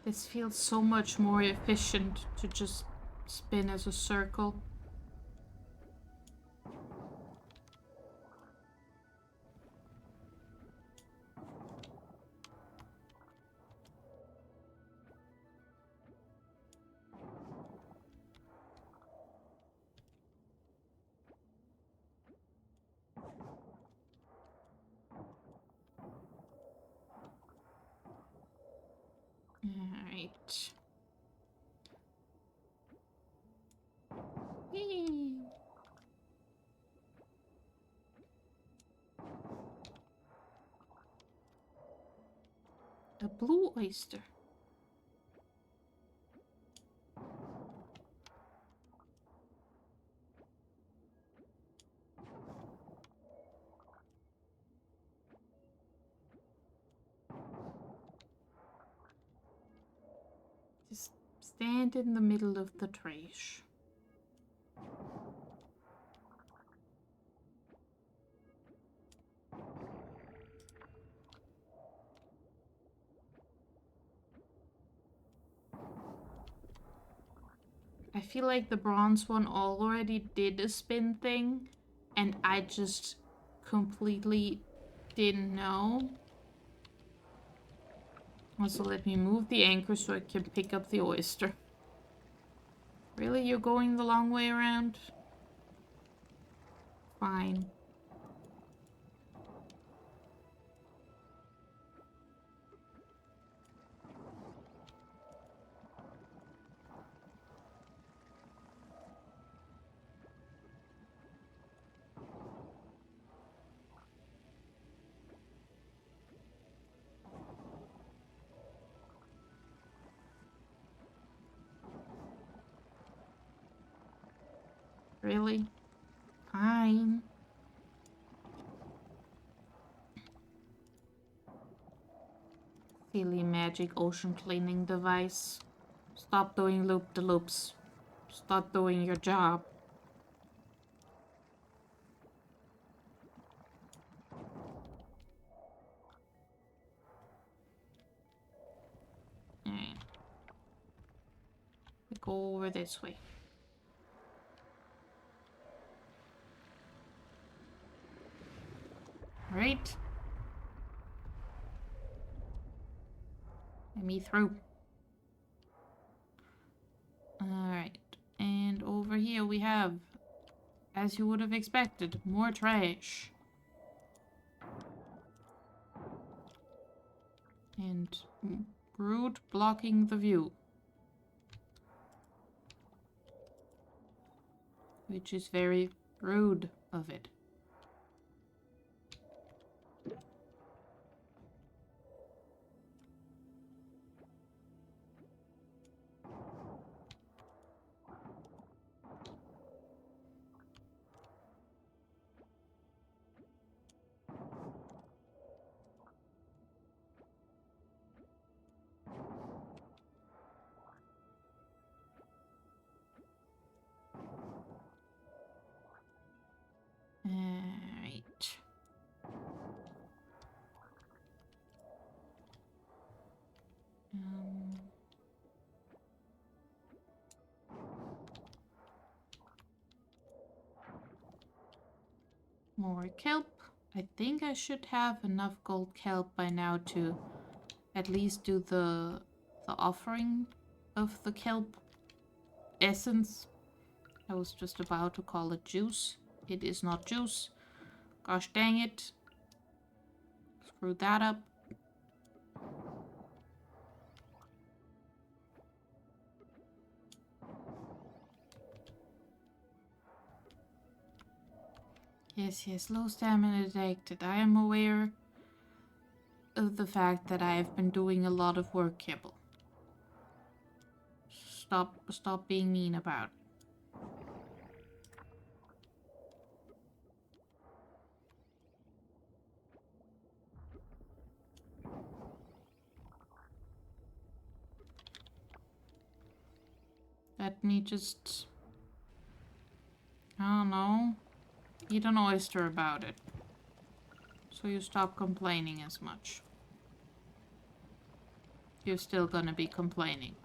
Speaker 1: This feels so much more efficient to just spin as a circle. Alright. A blue oyster. Just stand in the middle of the trash. I feel like the bronze one already did a spin thing, and I just completely didn't know. Also, let me move the anchor so I can pick up the oyster. Really? You're going the long way around? Fine. Really? Fine. Silly magic ocean cleaning device. Stop doing loop-de-loops. Stop doing your job. Alright. We go over this way. Right. Let me through. Alright. And over here we have, as you would have expected, more trash. And rude blocking the view. Which is very rude of it. Alright. More kelp. I think I should have enough gold kelp by now to at least do the offering of the kelp essence. I was just about to call it juice. It is not juice. Gosh dang it. Screw that up. Yes, low stamina detected. I am aware of the fact that I have been doing a lot of work, Kibble. Stop being mean about it. Let me just, I don't know, eat an oyster about it. So you stop complaining as much. You're still gonna be complaining.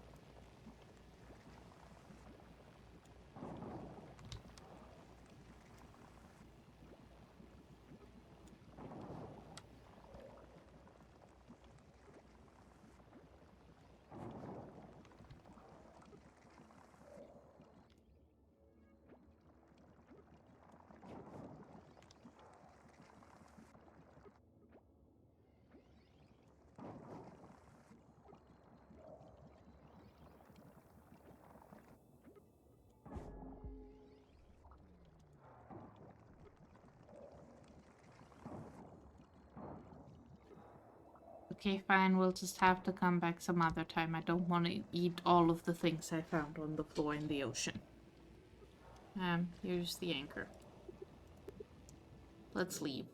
Speaker 1: Okay, fine, we'll just have to come back some other time. I don't want to eat all of the things I found on the floor in the ocean. Here's the anchor. Let's leave.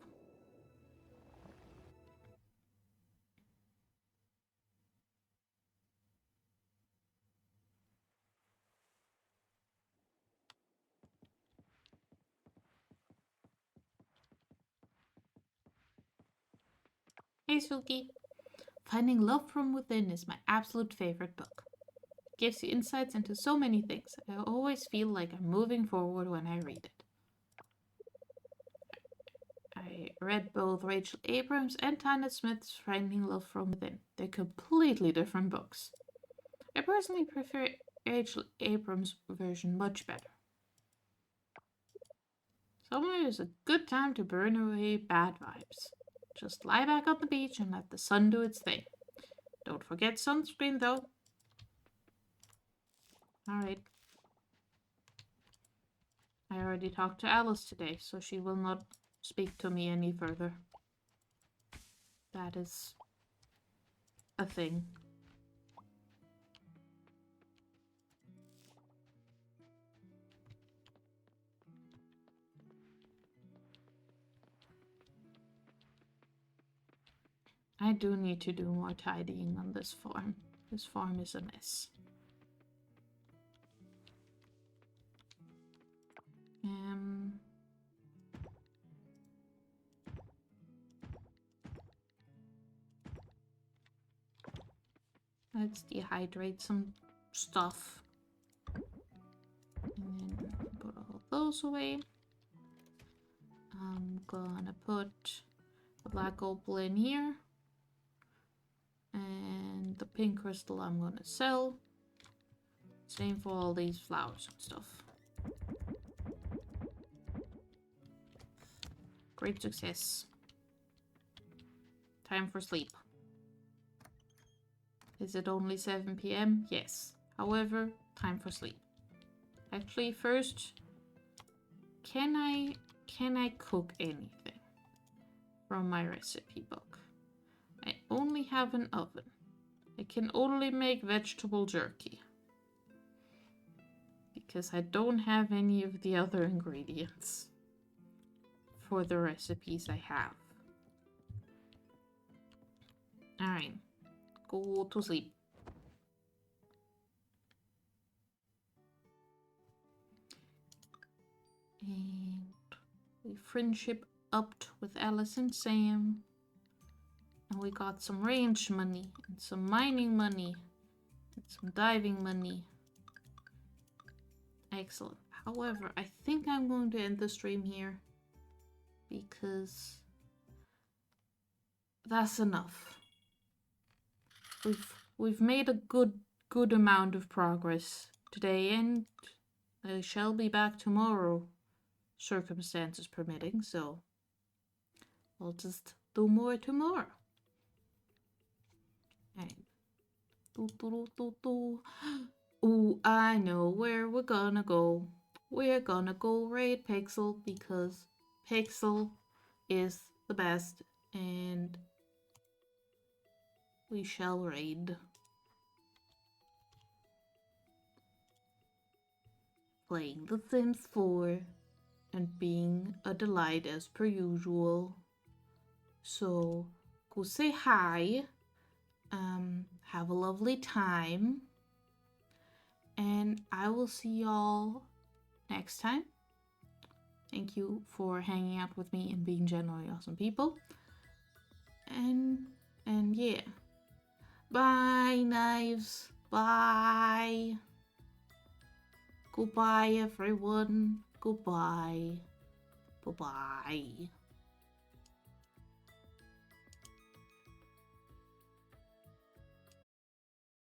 Speaker 1: Hey, Suki. Finding Love from Within is my absolute favorite book. It gives you insights into so many things. I always feel like I'm moving forward when I read it. I read both Rachel Abrams and Tyler Smith's Finding Love from Within. They're completely different books. I personally prefer Rachel Abrams' version much better. Summer is a good time to burn away bad vibes. Just lie back on the beach and let the sun do its thing. Don't forget sunscreen though. Alright. I already talked to Alice today, so she will not speak to me any further. That is a thing. I do need to do more tidying on this farm. This farm is a mess. Let's dehydrate some stuff. And then put all those away. I'm gonna put the black opal in here. And the pink crystal I'm gonna sell. Same for all these flowers and stuff. Great success. Time for sleep. Is it only 7 p.m? Yes. However, time for sleep. Actually, first, can I cook anything from my recipe book? I only have an oven. I can only make vegetable jerky. Because I don't have any of the other ingredients for the recipes I have. Alright. Go to sleep. And we friendship upped with Alice and Sam. And we got some ranch money, and some mining money, and some diving money. Excellent. However, I think I'm going to end the stream here. Because that's enough. We've made a good amount of progress today, and I shall be back tomorrow, circumstances permitting, so I'll just do more tomorrow. And ooh, I know where we're gonna go. We're gonna go raid Pixel because Pixel is the best, and we shall raid. Playing The Sims 4 and being a delight as per usual. So go say hi. Have a lovely time. And I will see y'all next time. Thank you for hanging out with me and being generally awesome people. And yeah. Bye, knives. Bye. Goodbye, everyone. Goodbye. Bye-bye.